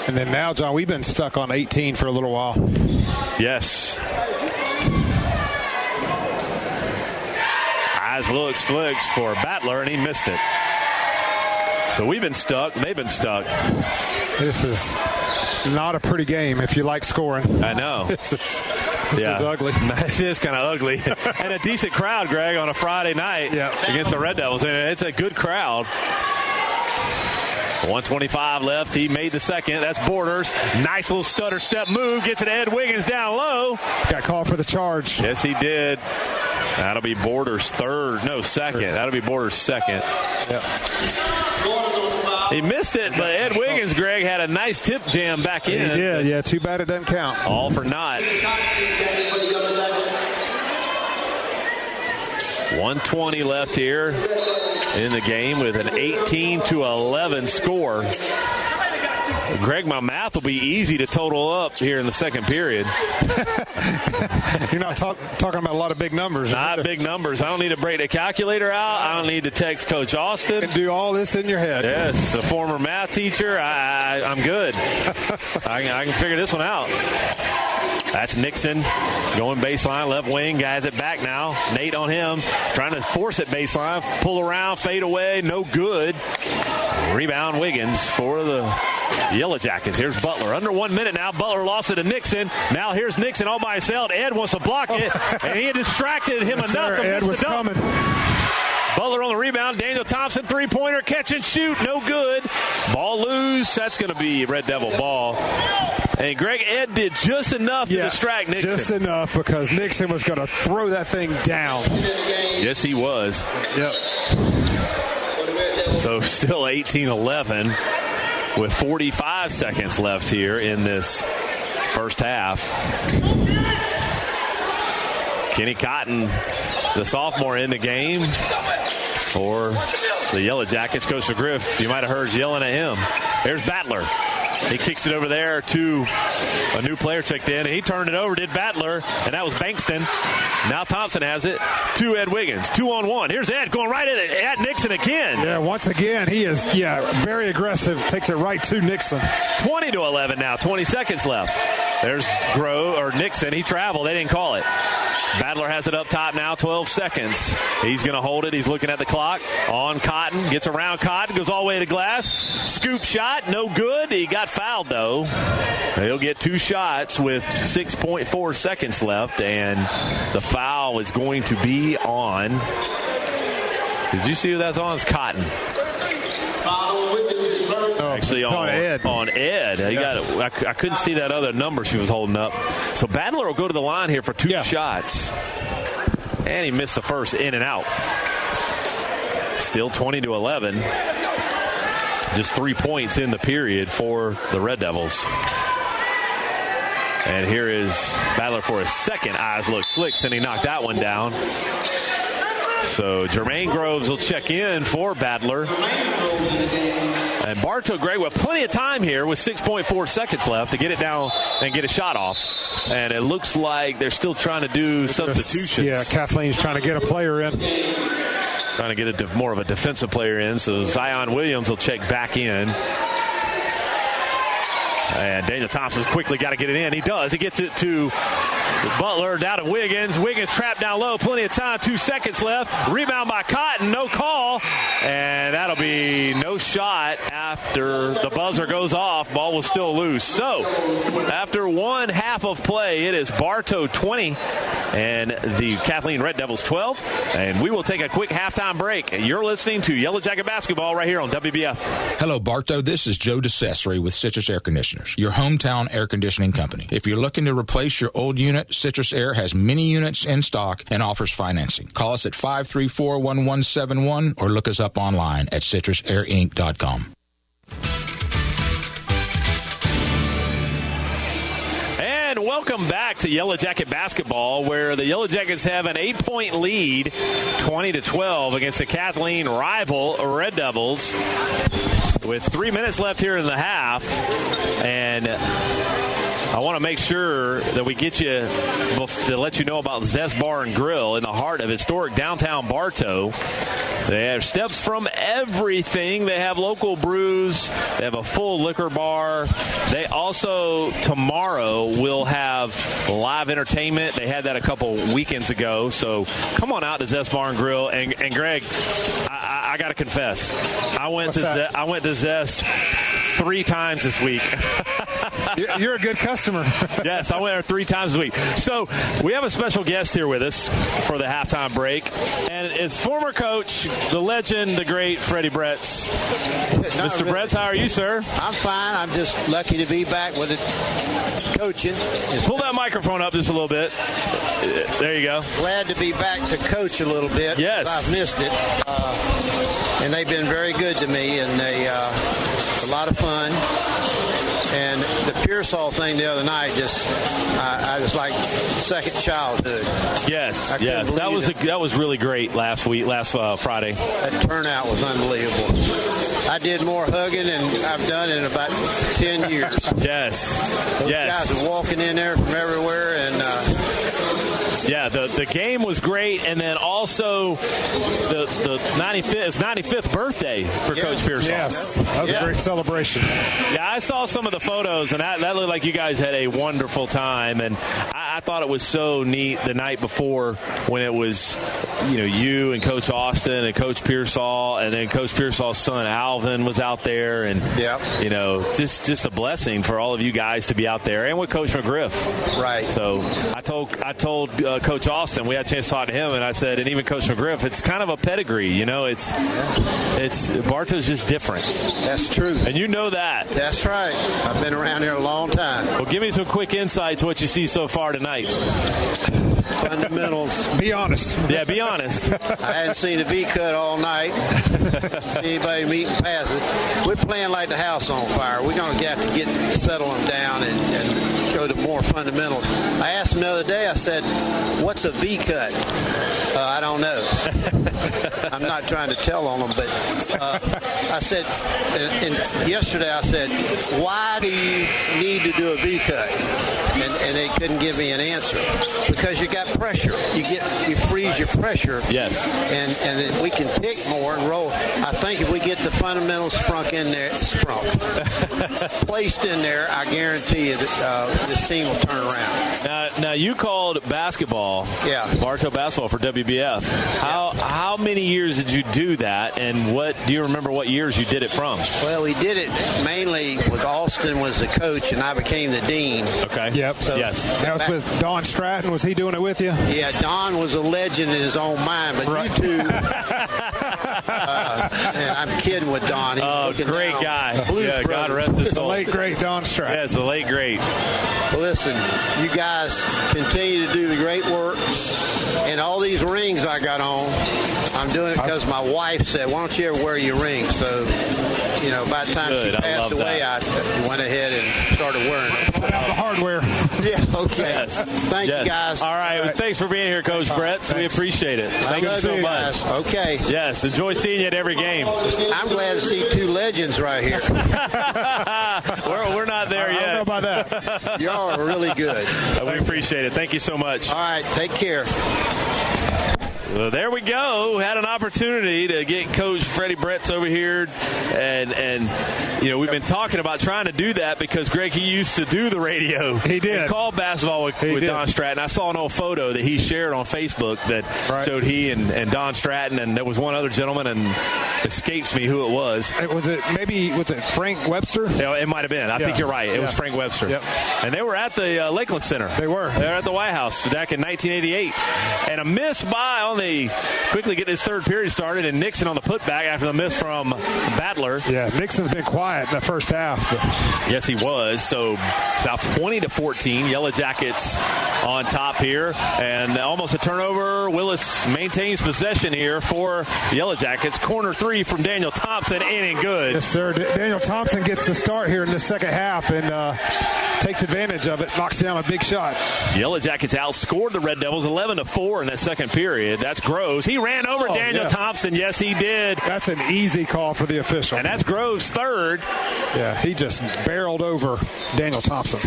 And then now, John, we've been stuck on 18 for a little while. Yes. Eyes looks, flicks for Battler, and he missed it. So we've been stuck. They've been stuck. This is not a pretty game if you like scoring. I know. This is ugly. It is kind of ugly. And a decent crowd, Greg, on a Friday night against the Red Devils. And it's a good crowd. 1:25 left. He made the second. That's Borders. Nice little stutter step move. Gets it to Ed Wiggins down low. Got called for the charge. Yes, he did. That'll be Borders' second. That'll be Borders' second. Yep. He missed it, but Ed Wiggins, Greg, had a nice tip jam back in. He did, yeah. Too bad it doesn't count. All for naught. 1:20 left here in the game with an 18-11 score. Greg, my math will be easy to total up here in the second period. You're not talking about a lot of big numbers. Not big numbers. I don't need to break the calculator out. I don't need to text Coach Austin. And do all this in your head. Yes, the former math teacher. I'm good. I can figure this one out. That's Nixon going baseline, left wing. Guys it back now. Nate on him. Trying to force it baseline. Pull around, fade away. No good. Rebound Wiggins for the Yellow Jackets. Here's Butler. Under 1 minute now. Butler lost it to Nixon. Now here's Nixon all by himself. Ed wants to block it. And he had distracted him enough to miss the dunk. Butler on the rebound. Daniel Thompson, three-pointer, catch and shoot. No good. Ball loose. That's going to be Red Devil ball. And Greg, Ed did just enough to distract Nixon. Just enough because Nixon was going to throw that thing down. Yes, he was. Yep. So still 18-11 with 45 seconds left here in this first half. Kenny Cotton, the sophomore, in the game for the Yellow Jackets. Coach McGriff, you might have heard yelling at him. There's Battler. He kicks it over there to a new player checked in, and he turned it over, did Battler, and that was Bankston. Now Thompson has it to Ed Wiggins. 2-on-1. Here's Ed going right at Nixon again. Yeah, once again, he is, very aggressive. Takes it right to Nixon. 20-11 now. 20 seconds left. There's Nixon. He traveled. They didn't call it. Battler has it up top now, 12 seconds. He's going to hold it. He's looking at the clock. On Cotton. Gets around Cotton. Goes all the way to the glass. Scoop shot. No good. He got fouled, though. He'll get 2 shots with 6.4 seconds left, and the foul is going to be on. Did you see who that's on? It's Cotton. Actually, on Ed. On Ed. I couldn't see that other number she was holding up. So Battler will go to the line here for 2 shots. And he missed the first, in and out. Still 20-11. Just 3 points in the period for the Red Devils. And here is Battler for his second. Eyes look slicks, and he knocked that one down. So Jermaine Groves will check in for Battler. And Bartow, Greg, with plenty of time here with 6.4 seconds left to get it down and get a shot off. And it looks like they're still trying to do substitutions. Yeah, Kathleen's trying to get a player in. Trying to get more of a defensive player in. So Zion Williams will check back in. And Daniel Thompson's quickly got to get it in. He does. He gets it to Butler, down to Wiggins. Wiggins trapped down low. Plenty of time. 2 seconds left. Rebound by Cotton. No call. And that'll be no shot after the buzzer goes off. Ball was still loose. So after one half half of play. It is Bartow 20 and the Kathleen Red Devils 12. And we will take a quick halftime break. You're listening to Yellow Jacket Basketball right here on WBF. Hello, Bartow. This is Joe DeCesare with Citrus Air Conditioners, your hometown air conditioning company. If you're looking to replace your old unit, Citrus Air has many units in stock and offers financing. Call us at 534-1171 or look us up online at citrusairinc.com. And welcome back to Yellow Jacket Basketball, where the Yellow Jackets have an 8-point lead, 20-12, against the Kathleen rival Red Devils, with 3 minutes left here in the half. And I want to make sure that we get you to let you know about Zest Bar and Grill in the heart of historic downtown Bartow. They have steps from everything. They have local brews. They have a full liquor bar. They also, tomorrow, will have live entertainment. They had that a couple weekends ago. So come on out to Zest Bar and Grill. And Greg, I got to confess, I went to Zest 3 times this week. You're a good customer. Yes, I went there 3 times this week. So we have a special guest here with us for the halftime break, and it's former coach, the legend, the great Freddie Bretz. Mr. Really. Bretz, how are you, sir? I'm fine. I'm just lucky to be back with it, coaching. Pull that microphone up just a little bit. There you go. Glad to be back to coach a little bit. Yes. I've missed it. And they've been very good to me, and they a lot of fun. And the Pearsall thing the other night, I was like second childhood. Yes. That was really great last Friday. That turnout was unbelievable. I did more hugging than I've done in about 10 years. Yes. Those guys are walking in there from everywhere, and the game was great, and then also the 95th birthday for Coach Pearsall. Yes, that was a great celebration. Yeah, I saw some of the photos, and that looked like you guys had a wonderful time, and I thought it was so neat the night before when it was, you and Coach Austin and Coach Pearsall, and then Coach Pearsall's son Alvin was out there, and just a blessing for all of you guys to be out there, and with Coach McGriff. Right. So I told Coach Austin, we had a chance to talk to him, and I said, and even Coach McGriff, it's kind of a pedigree, it's Bartow's just different. That's true. And you know that. That's right. I've been around here a long time. Well, give me some quick insights what you see so far tonight. Fundamentals. Be honest. Yeah, be honest. I hadn't seen a V-cut all night. See anybody meet and pass it. We're playing like the house on fire. We're going to have to settle them down and go to more fundamentals. I asked them the other day, I said, what's a V-cut? I don't know. I'm not trying to tell on them, but I said, and yesterday I said, why do you need to do a V-cut? And they couldn't give me an answer. Because you got pressure. You freeze your pressure. Yes. And then we can pick more and roll. I think if we get the fundamentals placed in there, I guarantee you that this team will turn around. Now you called basketball. Yeah. Bartow basketball for WBF. How many years did you do that, and do you remember what years you did it from? Well, we did it mainly with Austin was the coach, and I became the dean. Okay. Yep. So yes. That was with Don Stratton. Was he doing it with you? Yeah, Don was a legend in his own mind, but you two. And I'm kidding with Don. He's great guy. Yeah, God rest his soul. The late great Don Stratton. Yeah, it's the late great. Well, listen, you guys continue to do the great work, and all these rings I got on, I'm doing it because my wife said, "Why don't you ever wear your ring?" So, by the time she passed away, I went ahead and started wearing it. Pull out the hardware. Yeah. Okay. Yes. Thank you, guys. All right. Thanks for being here, Coach Bretz. We appreciate it. Thank you so much. Guys. Okay. Yes. Enjoy seeing you at every game. I'm glad to see 2 legends right here. We're not there yet. I don't know about that. Y'all are really good. We appreciate it. Thank you so much. All right. Take care. Well, there we go. Had an opportunity to get Coach Freddie Bretz over here, and we've been talking about trying to do that because Greg, he used to do the radio. He did. He called basketball with Don Stratton. I saw an old photo that he shared on Facebook that showed he and Don Stratton, and there was one other gentleman, and escapes me who it was. Was it Frank Webster? Yeah, it might have been. I think you're right. It was Frank Webster. Yep. And they were at the Lakeland Center. They were. They were at the White House back in 1988. And a miss quickly getting his third period started, and Nixon on the putback after the miss from Badler. Yeah, Nixon's been quiet in the first half. But. Yes, he was. So South 20-14. Yellow Jackets on top here. And almost a turnover. Willis maintains possession here for the Yellow Jackets. Corner three from Daniel Thompson, in and good. Yes, sir. Daniel Thompson gets the start here in the second half and takes advantage of it, knocks down a big shot. Yellow Jackets outscored the Red Devils 11-4 in that second period. That's Groves. He ran over Daniel Thompson. Yes, he did. That's an easy call for the official. And that's Groves' third. Yeah, he just barreled over Daniel Thompson.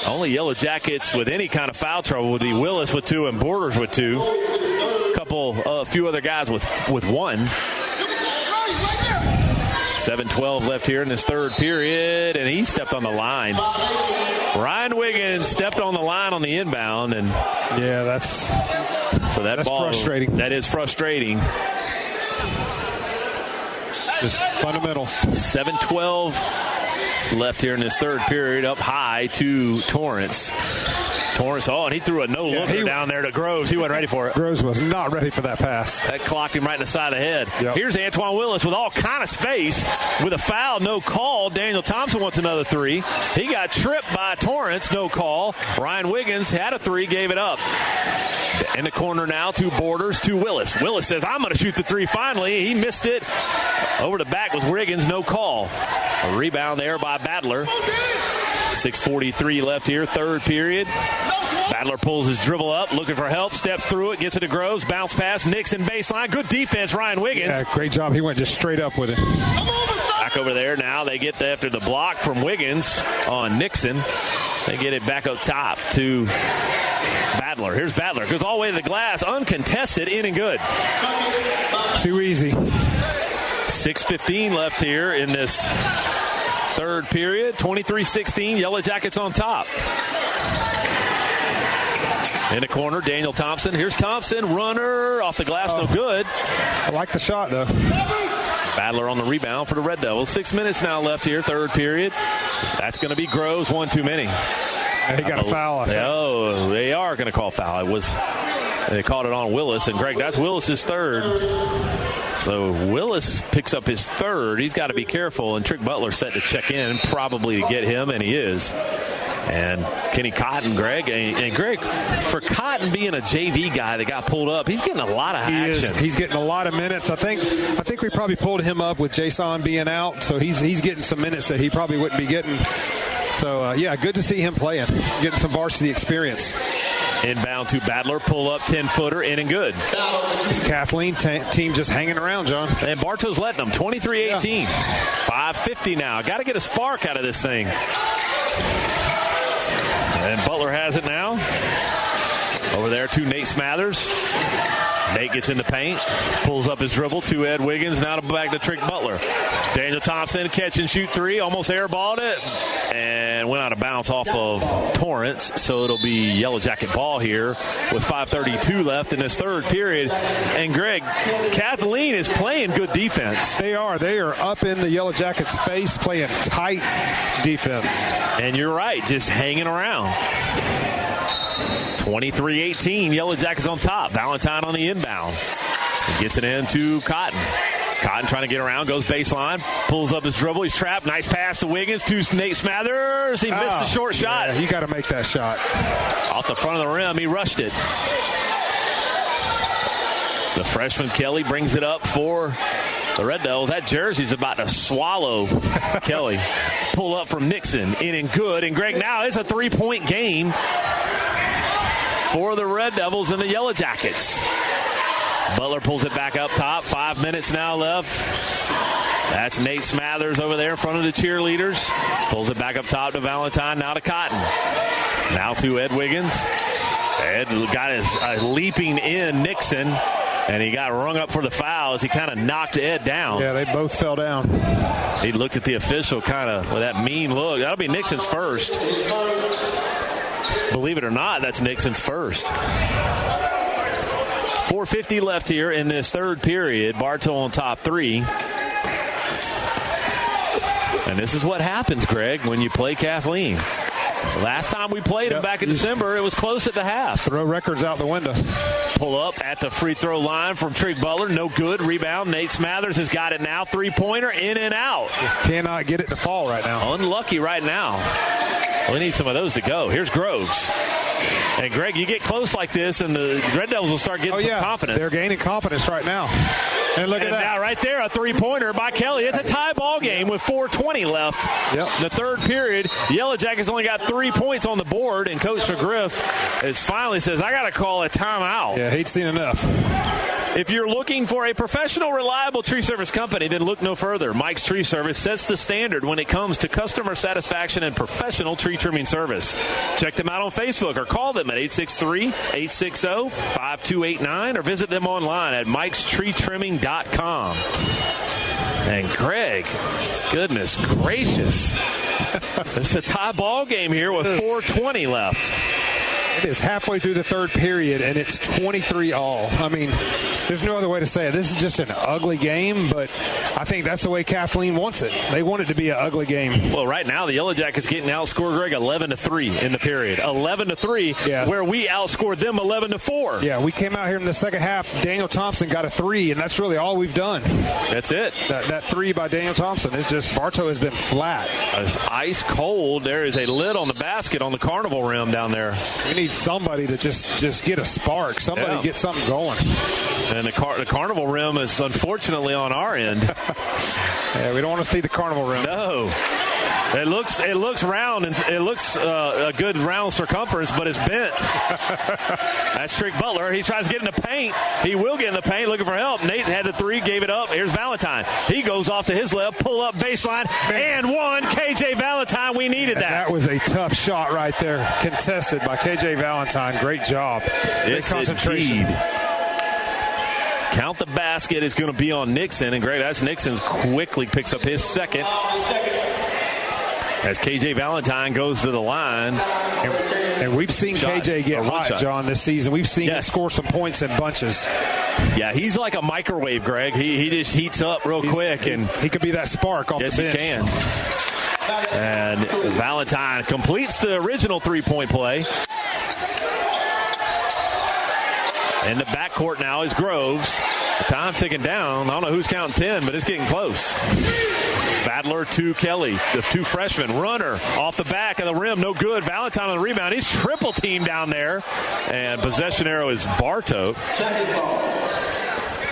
Only Yellow Jackets with any kind of foul trouble would be Willis with 2 and Borders with 2. A few other guys with 1. 7:12 left here in this third period, and he stepped on the line. Ryan Wiggins stepped on the line on the inbound, and that's ball frustrating. That is frustrating. Just fundamentals. 7:12 left here in this third period, up high to Torrance. And he threw a no-looker down there to Groves. He wasn't ready for it. Groves was not ready for that pass. That clocked him right in the side of the head. Yep. Here's Antoine Willis with all kind of space with a foul, no call. Daniel Thompson wants another 3. He got tripped by Torrance, no call. Ryan Wiggins had a 3, gave it up. In the corner now, 2 Borders, 2 Willis. Willis says, I'm going to shoot the 3 finally. He missed it. Over the back was Wiggins, no call. A rebound there by Badler. 6:43 left here, third period. Badler pulls his dribble up, looking for help, steps through it, gets it to Groves, bounce pass, Nixon baseline. Good defense, Ryan Wiggins. Yeah, great job. He went just straight up with it. Back over there now. They get after the block from Wiggins on Nixon. They get it back up top to Badler. Here's Badler. Goes all the way to the glass, uncontested, in and good. Too easy. 6:15 left here in this third period. 23-16, Yellow Jackets on top. In the corner, Daniel Thompson. Here's Thompson, runner, off the glass, no good. I like the shot, though. Badler on the rebound for the Red Devils. 6 minutes now left here, third period. That's going to be Groves, 1 too many. He got a foul, I think. Oh, they are going to call foul. They called it on Willis, and Greg, that's Willis's third. So Willis picks up his third. He's got to be careful, and Trick Butler set to check in, probably to get him, and he is. And Kenny Cotton, Greg, and Greg, for Cotton being a JV guy that got pulled up, he's getting a lot of action. He's getting a lot of minutes. I think we probably pulled him up with Jason being out, so he's getting some minutes that he probably wouldn't be getting. So, good to see him playing, getting some varsity experience. Inbound to Badler, pull up 10-footer, in and good. This Kathleen team just hanging around, John. And Bartow's letting them, 23-18. 5:50 now. Got to get a spark out of this thing. And Butler has it now. Over there to Nate Smathers. Nate gets in the paint, pulls up his dribble to Ed Wiggins, now back to Trick Butler. Daniel Thompson, catch and shoot 3, almost airballed it, and went out of bounds off of Torrance, so it'll be Yellow Jacket ball here with 5:32 left in this third period. And Greg, Kathleen is playing good defense. They are up in the Yellow Jackets' face, playing tight defense. And you're right, just hanging around. 23-18, Yellow Jackets on top. Valentine on the inbound. He gets it in to Cotton. Cotton trying to get around, goes baseline, pulls up his dribble. He's trapped. Nice pass to Wiggins, to Nate Smathers. He missed the short shot. Yeah, you got to make that shot. Off the front of the rim, he rushed it. The freshman Kelly brings it up for the Red Devils. That jersey's about to swallow Kelly. Pull up from Nixon, in and good. And Greg, now it's a 3-point game for the Red Devils and the Yellow Jackets. Butler pulls it back up top. 5 minutes now left. That's Nate Smathers over there in front of the cheerleaders. Pulls it back up top to Valentine, now to Cotton. Now to Ed Wiggins. Ed got his leaping in Nixon, and he got rung up for the foul as he kind of knocked Ed down. Yeah, they both fell down. He looked at the official kind of with that mean look. That'll be Nixon's first. Believe it or not, that's Nixon's first. 4:50 left here in this third period. Bartow on top 3. And this is what happens, Greg, when you play Kathleen. Last time we played them back in December, it was close at the half. Throw records out the window. Pull up at the free throw line from Trig Butler. No good. Rebound. Nate Smathers has got it now. Three-pointer in and out. Just cannot get it to fall right now. Unlucky right now. We need some of those to go. Here's Groves. And, Greg, you get close like this, and the Red Devils will start getting some confidence. They're gaining confidence right now. And look at that. Now right there, a three-pointer by Kelly. It's a tie ball game with 4:20 left. Yep. The third period, Yellow Jackets only got 3 points on the board, and Coach McGriff is finally says, I got to call a timeout. Yeah, he'd seen enough. If you're looking for a professional, reliable tree service company, then look no further. Mike's Tree Service sets the standard when it comes to customer satisfaction and professional tree trimming service. Check them out on Facebook or call them at 863-860-5289 or visit them online at mikestreetrimming.com. And Greg, goodness gracious. It's a tie ball game here with 4:20 left. It is halfway through the third period, and it's 23-all. I mean, there's no other way to say it. This is just an ugly game, but I think that's the way Kathleen wants it. They want it to be an ugly game. Well, right now, the Yellow Jackets getting outscored, Greg, 11-3 in the period. 11-3, where we outscored them 11-4. Yeah, we came out here in the second half. Daniel Thompson got a 3, and that's really all we've done. That's it. That 3 by Daniel Thompson. It's just Bartow has been flat. It's ice cold. There is a lid on the basket on the carnival rim down there. We need somebody to just get a spark. Somebody get something going. And the carnival rim is unfortunately on our end. Yeah, we don't want to see the carnival rim. No. It looks round, and it looks a good round circumference, but it's bent. That's Trig Butler. He tries to get in the paint. He will get in the paint looking for help. Nate had the 3, gave it up. Here's Valentine. He goes off to his left, pull up baseline, and one. KJ Valentine, we needed that. That was a tough shot right there, contested by KJ Valentine. Great job. Great concentration. Indeed. Count the basket is going to be on Nixon, and Greg, that's Nixon's quickly picks up his second. As KJ Valentine goes to the line. And we've seen KJ get hot, John, this season. We've seen him score some points in bunches. Yeah, he's like a microwave, Greg. He just heats up real quick. And he could be that spark off the bench. Yes, he can. And Valentine completes the original three-point play. In the backcourt now is Groves. The time ticking down. I don't know who's counting 10, but it's getting close. Badler to Kelly, the 2 freshmen. Runner off the back of the rim, no good. Valentine on the rebound. He's triple teamed down there. And possession arrow is Bartow.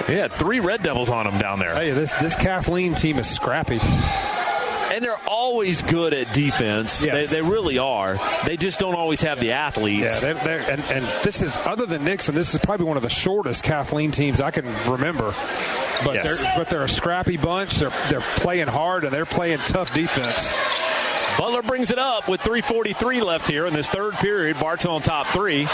He had 3 Red Devils on him down there. Hey, this Kathleen team is scrappy. And they're always good at defense. Yes. They really are. They just don't always have the athletes. Yeah, and this is, other than Nixon, this is probably one of the shortest Kathleen teams I can remember. But they're a scrappy bunch. They're playing hard, and they're playing tough defense. Butler brings it up with 3:43 left here in this third period. Bartow on top 3.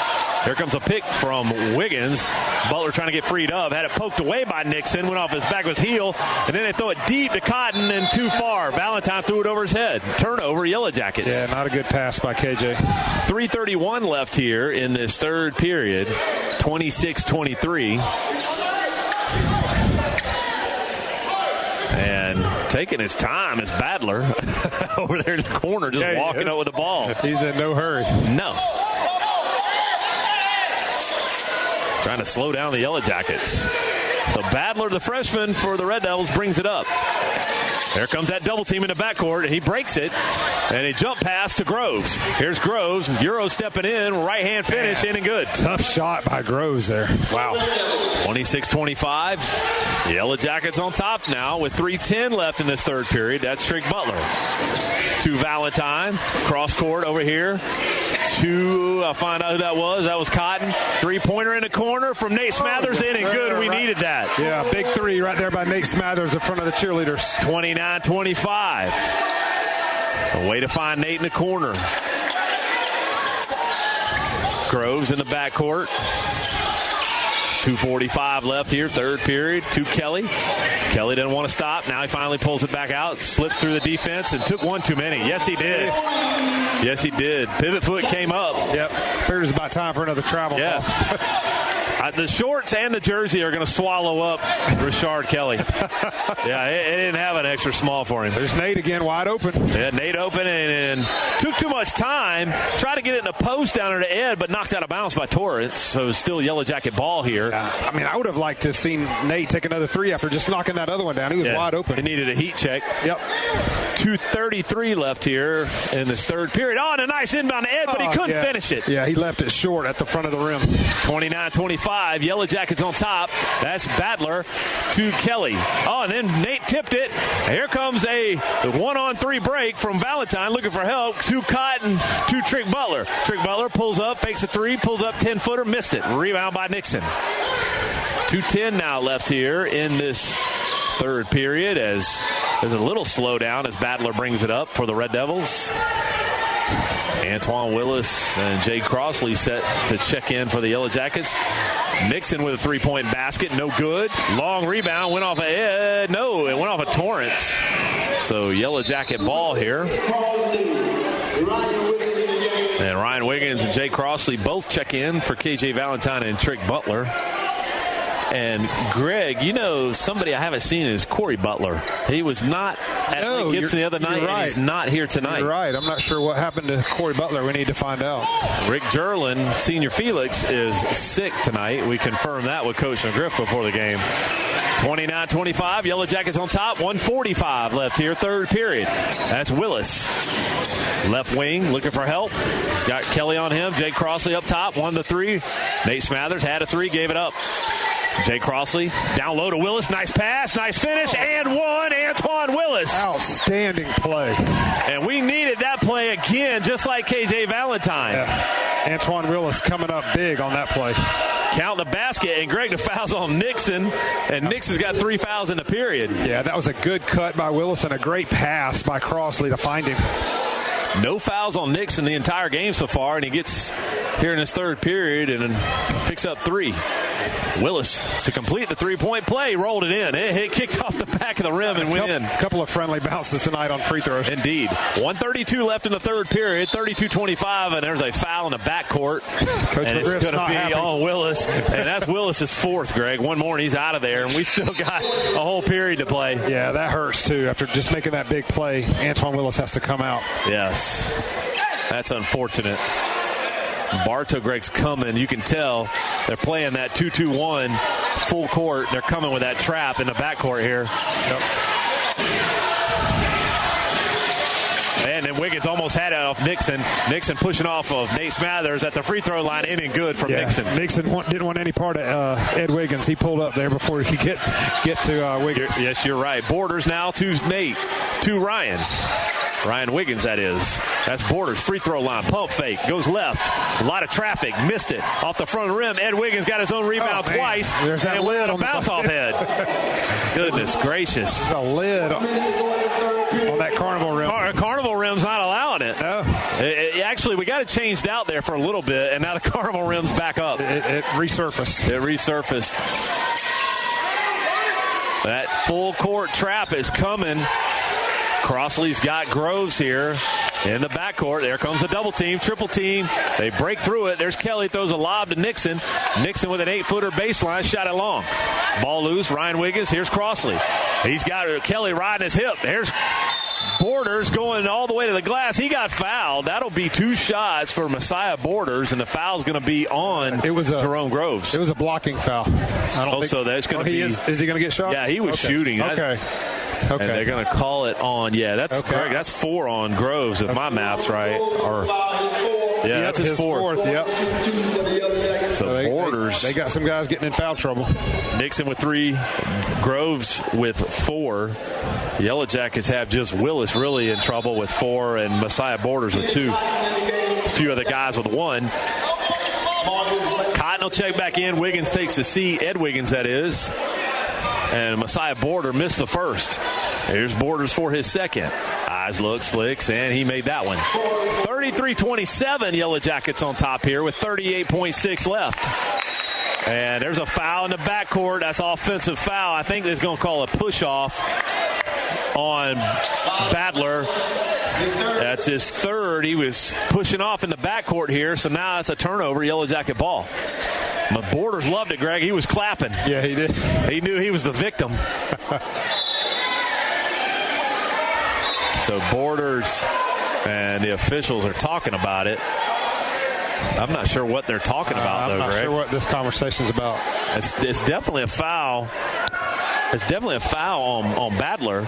Here comes a pick from Wiggins. Butler trying to get freed up. Had it poked away by Nixon. Went off his back of his heel. And then they throw it deep to Cotton and too far. Valentine threw it over his head. Turnover, Yellow Jackets. Yeah, not a good pass by KJ. 3:31 left here in this third period. 26-23. And taking his time is Badler over there in the corner, just walking up with the ball. He's in no hurry. No. Trying to slow down the Yellow Jackets. So Badler, the freshman for the Red Devils, brings it up. There comes that double team in the backcourt. He breaks it, and a jump pass to Groves. Here's Groves. Euro stepping in. Right-hand finish, in and good. Tough shot by Groves there. Wow. 26-25. The Yellow Jackets on top now with 3:10 left in this third period. That's Trig Butler. To Valentine. Cross court over here. I'll find out who that was. That was Cotton. 3-pointer in the corner from Nate Smathers, in and good. We needed that. Yeah, big 3 right there by Nate Smathers in front of the cheerleaders. 29-25. A way to find Nate in the corner. Groves in the backcourt. 2:45 left here, third period, to Kelly. Kelly didn't want to stop. Now he finally pulls it back out, slips through the defense, and took one too many. Yes, he did. Yes, he did. Pivot foot came up. Yep. Figured it was about time for another travel ball. The shorts and the jersey are going to swallow up Rashard Kelly. Yeah, it didn't have an extra small for him. There's Nate again, wide open. Yeah, Nate open and took too much time. Tried to get it in the post down there to Ed, but knocked out of bounds by Torrance. So it's still Yellow Jacket ball here. I mean, I would have liked to have seen Nate take another three after just knocking that other one down. He was wide open. He needed a heat check. Yep. 2:33 left here in this third period. Oh, and a nice inbound to Ed, but he couldn't finish it. Yeah, he left it short at the front of the rim. 29-25. Yellow Jackets on top. That's Badler to Kelly. Oh, and then Nate tipped it. Here comes a 1-on-3 break from Valentine looking for help to Cotton to Trick Butler. Trick Butler pulls up, fakes a three, pulls up 10-footer, missed it. Rebound by Nixon. 2:10 now left here in this third period as there's a little slowdown as Badler brings it up for the Red Devils. Antoine Willis and Jay Crossley set to check in for the Yellow Jackets. Nixon with a three-point basket, no good. Long rebound, went off of Ed. No, it went off of Torrance. So Yellow Jacket ball here. And Ryan Wiggins and Jay Crossley both check in for KJ Valentine and Trick Butler. And Greg, you know, somebody I haven't seen is Corey Butler. He was not at Lake Gibson the other night, and he's not here tonight. You're right. I'm not sure what happened to Corey Butler. We need to find out. Rick Jerlin, Senior Felix, is sick tonight. We confirmed that with Coach McGriff before the game. 29-25, Yellow Jackets on top, 1:45 left here, third period. That's Willis. Left wing, looking for help. Got Kelly on him. Jay Crossley up top, 1-3. Nate Smathers had a three, gave it up. Jay Crossley down low to Willis. Nice pass, nice finish, and one. Antoine Willis. Outstanding play. And we needed that play again, just like KJ Valentine. Yeah. Antoine Willis coming up big on that play. Count the basket, and Greg, the foul's on Nixon, and Nixon's got 3 fouls in the period. Yeah, that was a good cut by Willis and a great pass by Crossley to find him. No fouls on Nixon the entire game so far, and he gets here in his third period and picks up 3. Willis to complete the three-point play, rolled it in. It kicked off the back of the rim and went in. A couple of friendly bounces tonight on free throws. Indeed. 1:32 left in the third period, 32-25, and there's a foul in the backcourt. Coach and McGriff's it's going to be on Willis, and that's Willis's fourth, Greg. One more and he's out of there, and we still got a whole period to play. Yeah, that hurts, too. After just making that big play, Antoine Willis has to come out. Yes. That's unfortunate. Bartow, Greg's coming. You can tell they're playing that 2-2-1 full court. They're coming with that trap in the backcourt here. Yep. And then Wiggins almost had it off Nixon. Nixon pushing off of Nate Smathers at the free throw line. In and good from Nixon. Nixon didn't want any part of Ed Wiggins. He pulled up there before he could get to Wiggins. Yes, you're right. Borders now to Nate, to Ryan. Ryan Wiggins, that is. That's Borders, free throw line, pump fake, goes left. A lot of traffic, missed it. Off the front of the rim, Ed Wiggins got his own rebound twice. There's that lid on the bounce off head. Goodness gracious. There's a lid on that carnival rim. Carnival rim's not allowing it. No. Actually, we got it changed out there for a little bit, and now the carnival rim's back up. It resurfaced. It resurfaced. That full court trap is coming. Crossley's got Groves here in the backcourt. There comes a double team, triple team. They break through it. There's Kelly, throws a lob to Nixon. Nixon with an 8-footer baseline, shot it long. Ball loose, Ryan Wiggins. Here's Crossley. He's got Kelly riding his hip. There's Borders going all the way to the glass. He got fouled. That'll be 2 shots for Messiah Borders, and the foul's going to be on Jerome Groves. It was a blocking foul. So that's going to be. Is he going to get shot? Yeah, he was shooting. Okay. And they're going to call it on. Yeah, that's correct. That's 4 on Groves, if my math's right. That's his fourth. Yep. So Borders. They got some guys getting in foul trouble. Nixon with 3, Groves with 4. Yellow Jackets have just Willis really in trouble with 4, and Messiah Borders with 2. A few other guys with 1. Cotton will check back in. Wiggins takes a seat. Ed Wiggins, that is. And Messiah Border missed the first. Here's Borders for his second. Eyes, looks, flicks, and he made that one. 33-27, Yellow Jackets on top here with 38.6 left. And there's a foul in the backcourt. That's offensive foul. I think they're going to call a push-off on Badler. That's his third. He was pushing off in the backcourt here, so now it's a turnover, Yellow Jacket ball. But Borders loved it, Greg. He was clapping. Yeah, he did. He knew he was the victim. So Borders and the officials are talking about it. I'm not sure what they're talking about, though, Greg. I'm not sure what this conversation's about. It's definitely a foul. It's definitely a foul on Badler.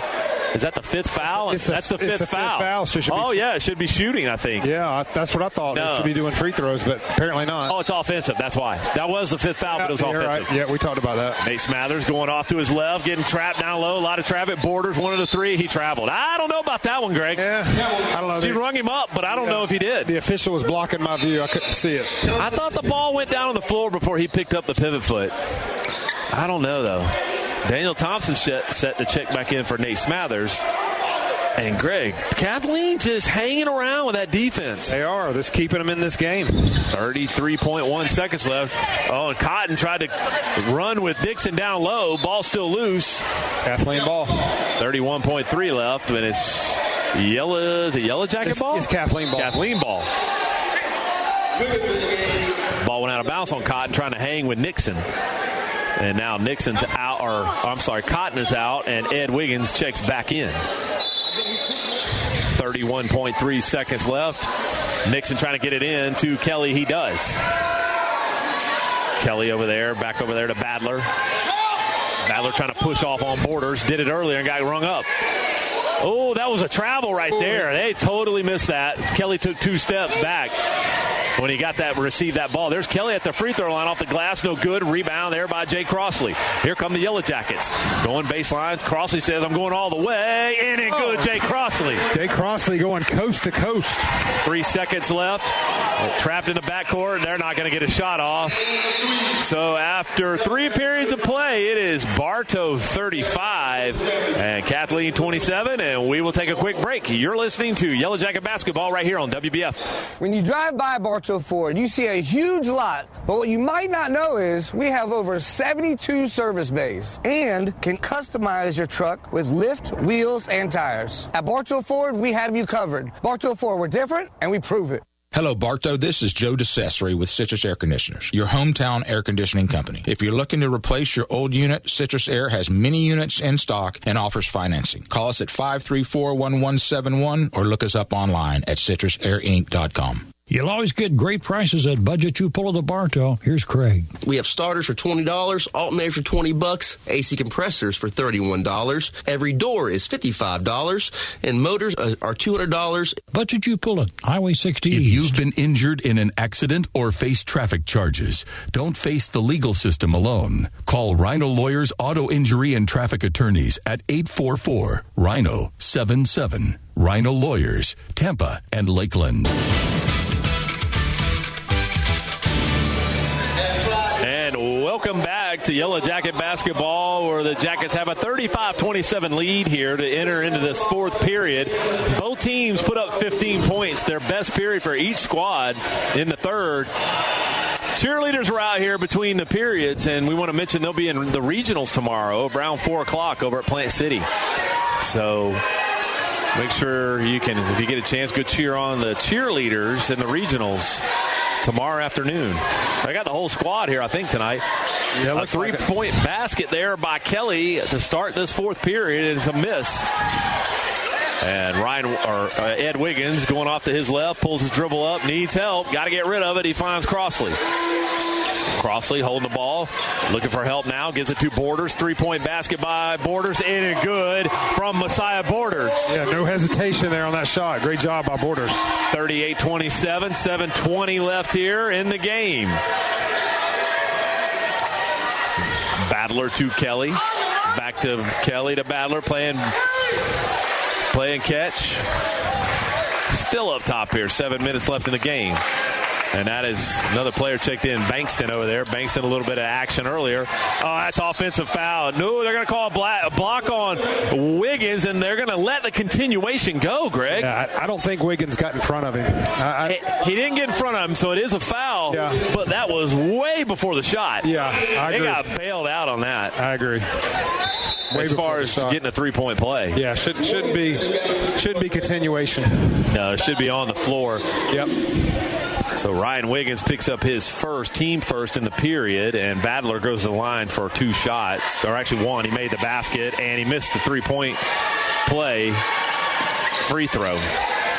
Is that the fifth foul? That's the fifth foul. So it should be shooting, I think. Yeah, that's what I thought. No. They should be doing free throws, but apparently not. Oh, it's offensive. That's why. That was the fifth foul, but it was offensive. Right. Yeah, we talked about that. Nate Smathers going off to his left, getting trapped down low. A lot of traffic. Borders, 1 of the 3. He traveled. I don't know about that one, Greg. Yeah, I don't know. She rung him up, but I don't know if he did. The official was blocking my view. I couldn't see it. I thought the ball went down on the floor before he picked up the pivot foot. I don't know, though. Daniel Thompson set the check back in for Nate Smathers. And, Greg, Kathleen just hanging around with that defense. They are. That's keeping them in this game. 33.1 seconds left. Oh, and Cotton tried to run with Dixon down low. Ball still loose. Kathleen ball. 31.3 left, and it's yellow jacket ball? It's Kathleen ball. Kathleen ball. Ball went out of bounds on Cotton, trying to hang with Nixon. And now Nixon's out, Cotton is out, and Ed Wiggins checks back in. 31.3 seconds left. Nixon trying to get it in to Kelly. He does. Kelly over there, back over there to Badler. Badler trying to push off on Borders. Did it earlier and got rung up. Oh, that was a travel right there. They totally missed that. Kelly took 2 steps back when he received that ball. There's Kelly at the free throw line off the glass. No good. Rebound there by Jay Crossley. Here come the Yellow Jackets. Going baseline. Crossley says, I'm going all the way. In and good, Jay Crossley. Jay Crossley going coast to coast. 3 seconds left. Trapped in the backcourt. They're not going to get a shot off. So after 3 periods of play, it is Bartow 35 and Kathleen 27. And we will take a quick break. You're listening to Yellow Jacket Basketball right here on WBF. When you drive by Bartow Ford, you see a huge lot, but what you might not know is we have over 72 service bays and can customize your truck with lift, wheels, and tires. At Bartow Ford, we have you covered. Bartow Ford, we're different, and we prove it. Hello, Bartow. This is Joe DeCesare with Citrus Air Conditioners, your hometown air conditioning company. If you're looking to replace your old unit, Citrus Air has many units in stock and offers financing. Call us at 534-1171 or look us up online at citrusairinc.com. You'll always get great prices at Budget Tupola de Bartow. Here's Craig. We have starters for $20, alternators for $20, AC compressors for $31. Every door is $55, and motors are $200. Budget Tupola, Highway 60 If East. you've been injured in an accident or face traffic charges, don't face the legal system alone. Call Rhino Lawyers Auto Injury and Traffic Attorneys at 844-RHINO-77. Rhino Lawyers, Tampa and Lakeland. Welcome back to Yellow Jacket Basketball, where the Jackets have a 35-27 lead here to enter into this 4th period. Both teams put up 15 points, their best period for each squad in the 3rd. Cheerleaders were out here between the periods, and we want to mention they'll be in the regionals tomorrow around 4 o'clock over at Plant City. So make sure you can, if you get a chance, go cheer on the cheerleaders in the regionals tomorrow afternoon. I got the whole squad here, I think, tonight. Yeah, a 3-point basket there by Kelly to start this 4th period. It's a miss. And Ed Wiggins going off to his left, pulls his dribble up, needs help, got to get rid of it. He finds Crossley. Crossley holding the ball, looking for help now, gives it to Borders. 3-point basket by Borders, in and good from Messiah Borders. Yeah, no hesitation there on that shot. Great job by Borders. 38-27, 7:20 left here in the game. Badler to Kelly. Back to Kelly to Badler, playing catch. Still up top here, 7 minutes left in the game. And that is another player checked in, Bankston over there. Bankston a little bit of action earlier. Oh, that's offensive foul. No, they're going to call a block on Wiggins, and they're going to let the continuation go, Greg. Yeah, I don't think Wiggins got in front of him. He didn't get in front of him, so it is a foul. Yeah. But that was way before the shot. Yeah, I agree. They got bailed out on that. I agree. As far as getting a 3-point play. Yeah, shouldn't be continuation. No, it should be on the floor. Yep. So Ryan Wiggins picks up his team first in the period, and Badler goes to the line for 2 shots, or actually 1. He made the basket, and he missed the 3-point play free throw.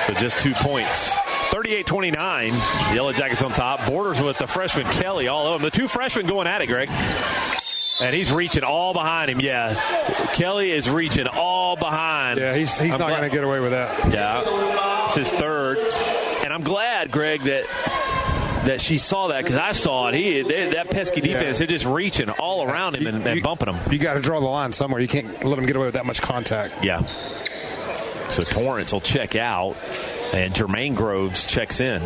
So just 2 points. 38-29, the Yellow Jackets on top. Borders with the freshman Kelly all over them. The 2 freshmen going at it, Greg. And he's reaching all behind him. Yeah, Kelly is reaching all behind. Yeah, he's not going to get away with that. Yeah, it's his 3rd. And I'm glad, Greg, that she saw that, because I saw it. That pesky defense, they're just reaching all around him and bumping him. You got to draw the line somewhere. You can't let him get away with that much contact. Yeah. So Torrance will check out, and Jermaine Groves checks in.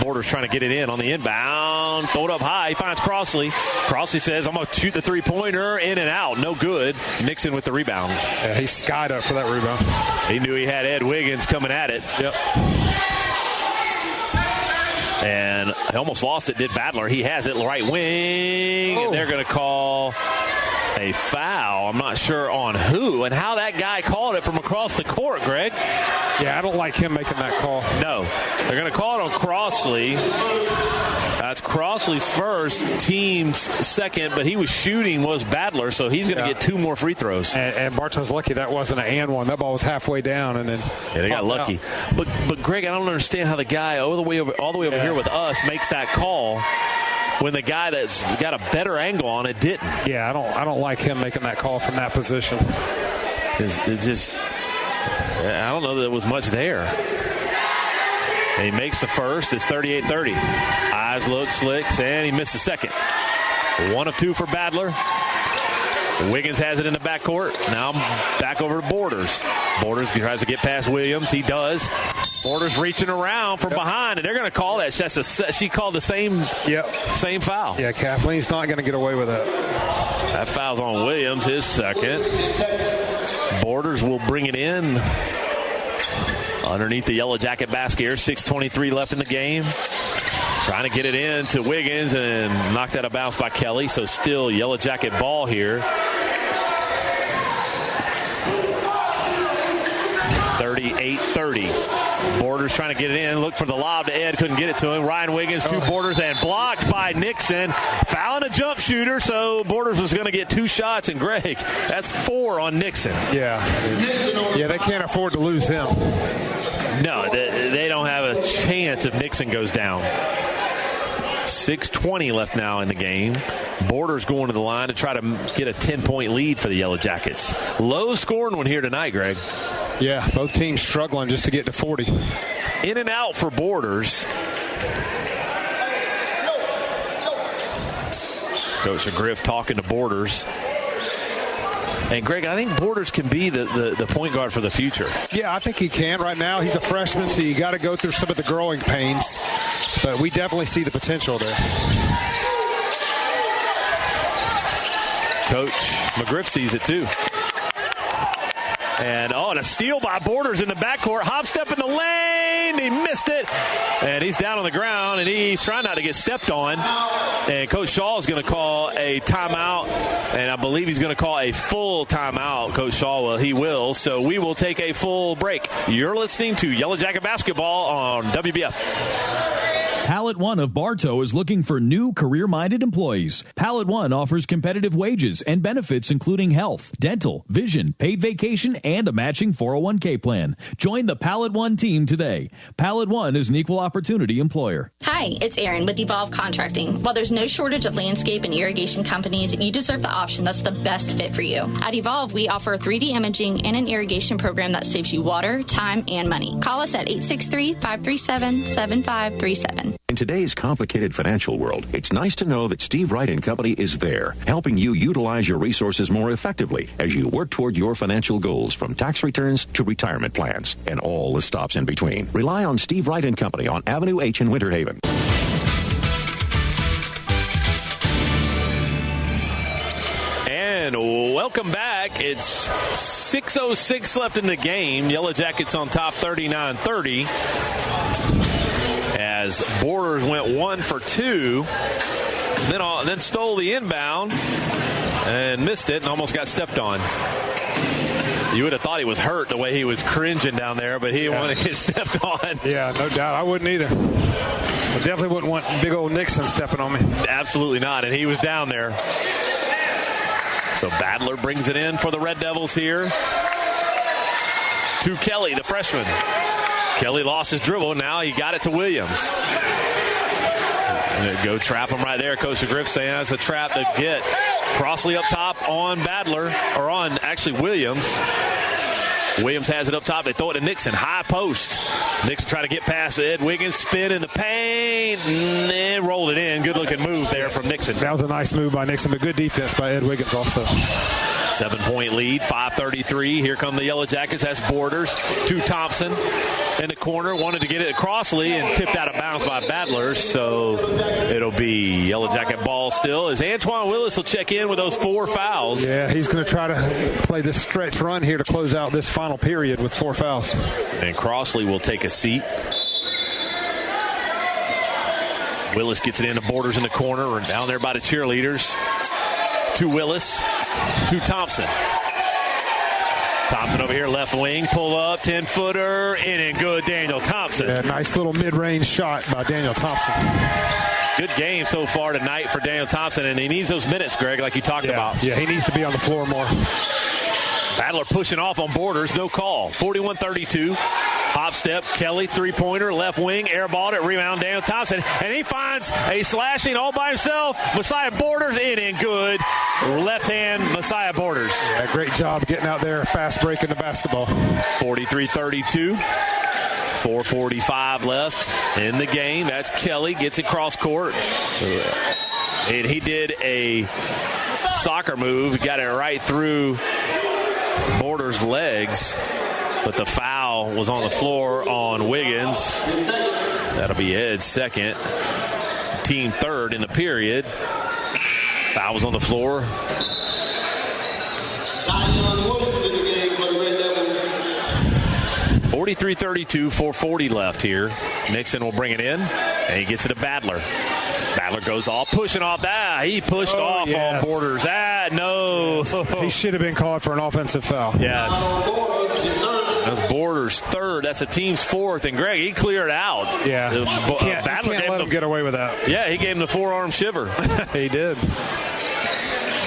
Borders trying to get it in on the inbound. Throw it up high. He finds Crossley. Crossley says, I'm going to shoot the 3-pointer. In and out. No good. Nixon with the rebound. Yeah, he skied up for that rebound. He knew he had Ed Wiggins coming at it. Yep. And he almost lost it, did Badler. He has it right wing. And they're going to call a foul. I'm not sure on who and how that guy called it from across the court, Greg. Yeah, I don't like him making that call. No. They're going to call it on Crossley. That's Crossley's first, team's second, but he was shooting was Badler, so he's going to get 2 more free throws. And Bartow's lucky that wasn't an and one. That ball was halfway down, and then they got lucky. But Greg, I don't understand how the guy all the way over here with us makes that call when the guy that's got a better angle on it didn't. Yeah, I don't like him making that call from that position. It just, I don't know that there was much there. And he makes the first. It's 38-30. Eyes look, slicks, and he missed the second. 1 of 2 for Badler. Wiggins has it in the backcourt. Now back over to Borders. Borders tries to get past Williams. He does. Borders reaching around from behind, and they're going to call that. She called the same foul. Yeah, Kathleen's not going to get away with it. That foul's on Williams, his second. Borders will bring it in underneath the Yellow Jacket basket here. 6:23 left in the game. Trying to get it in to Wiggins and knocked out of bounds by Kelly. So still Yellow Jacket ball here. 38-30. Borders trying to get it in. Looked for the lob to Ed. Couldn't get it to him. Ryan Wiggins, 2 Borders, and blocked by Nixon. Fouling a jump shooter, so Borders was going to get 2 shots. And Greg, that's 4 on Nixon. Yeah, they can't afford to lose him. No, they don't have a chance if Nixon goes down. 6:20 left now in the game. Borders going to the line to try to get a 10-point lead for the Yellow Jackets. Low scoring one here tonight, Greg. Yeah, both teams struggling just to get to 40. In and out for Borders. Coach Griff talking to Borders. And, Greg, I think Borders can be the point guard for the future. Yeah, I think he can. Right now, he's a freshman, so you got to go through some of the growing pains. But we definitely see the potential there. Coach McGriff sees it, too. And a steal by Borders in the backcourt. Hop step in the lane. He missed it. And he's down on the ground, and he's trying not to get stepped on. And Coach Shaw is going to call a timeout. And I believe he's going to call a full timeout. Coach Shaw will. He will. So we will take a full break. You're listening to Yellow Jacket Basketball on WBF. Pallet One of Bartow is looking for new career-minded employees. Pallet One offers competitive wages and benefits including health, dental, vision, paid vacation, and a matching 401k plan. Join the Pallet One team today. Pallet One is an equal opportunity employer. Hi, it's Erin with Evolve Contracting. While there's no shortage of landscape and irrigation companies, you deserve the option that's the best fit for you. At Evolve, we offer 3D imaging and an irrigation program that saves you water, time, and money. Call us at 863-537-7537. In today's complicated financial world, it's nice to know that Steve Wright and Company is there, helping you utilize your resources more effectively as you work toward your financial goals, from tax returns to retirement plans and all the stops in between. Rely on Steve Wright and Company on Avenue H in Winter Haven. And welcome back. It's 6:06 left in the game. Yellow Jackets on top 39-30. As Borders went 1 for 2, then stole the inbound. and missed it and almost got stepped on. You would have thought he was hurt the way he was cringing down there, but he didn't want to get stepped on. Yeah, no doubt. I wouldn't either. I definitely wouldn't want big old Nixon stepping on me. Absolutely not, and he was down there. So Badler brings it in for the Red Devils here to Kelly, the freshman. Kelly lost his dribble. Now he got it to Williams. Go trap him right there. Coach Griff saying that's a trap to get. Crossley up top on Badler, or on actually Williams. Williams has it up top. They throw it to Nixon. High post. Nixon try to get past Ed Wiggins. Spin in the paint. And rolled it in. Good looking move there from Nixon. That was a nice move by Nixon, but good defense by Ed Wiggins also. 7-point lead, 5:33. Here come the Yellow Jackets. That's Borders to Thompson in the corner. Wanted to get it to Crossley and tipped out of bounds by Badler. So it'll be Yellow Jacket ball still. As Antoine Willis will check in with those 4 fouls. Yeah, he's going to try to play this stretch run here to close out this final period with 4 fouls. And Crossley will take a seat. Willis gets it into Borders in the corner, or down there by the cheerleaders. To Willis. To Thompson. Thompson over here, left wing, pull up, 10-footer, in and good, Daniel Thompson. Yeah, nice little mid-range shot by Daniel Thompson. Good game so far tonight for Daniel Thompson, and he needs those minutes, Greg, like you talked about. Yeah, he needs to be on the floor more. Badler pushing off on Borders, no call. 41-32. Hop step, Kelly, three-pointer, left wing, airballed it, rebound, Daniel Thompson. And he finds a slashing all by himself. Messiah Borders in and good. Left hand, Messiah Borders. Yeah, great job getting out there, fast breaking the basketball. 43-32. 4:45 left in the game. That's Kelly, gets it cross court. And he did a soccer move, got it right through Borders' legs. But the foul was on the floor on Wiggins. That'll be Ed's second. Team third in the period. Foul was on the floor. 43-32, 4:40 left here. Nixon will bring it in, and he gets it to Badler. Badler goes off, pushing off. He pushed off on Borders. No. He should have been called for an offensive foul. Yes. That's Borders' third. That's the team's fourth. And Greg, he cleared out. Yeah. Can't let him get away with that. Yeah, he gave him the forearm shiver. He did.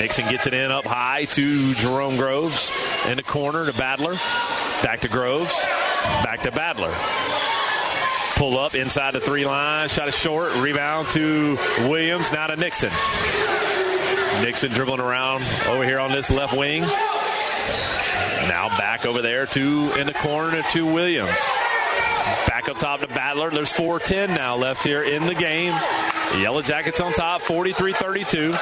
Nixon gets it in up high to Jerome Groves. In the corner to Badler. Back to Groves. Back to Badler. Pull up inside the 3-line. Shot it short. Rebound to Williams. Now to Nixon. Nixon dribbling around over here on this left wing. Now back over there in the corner to Williams. Back up top to Badler. There's 4:10 now left here in the game. The Yellow Jackets on top, 43-32.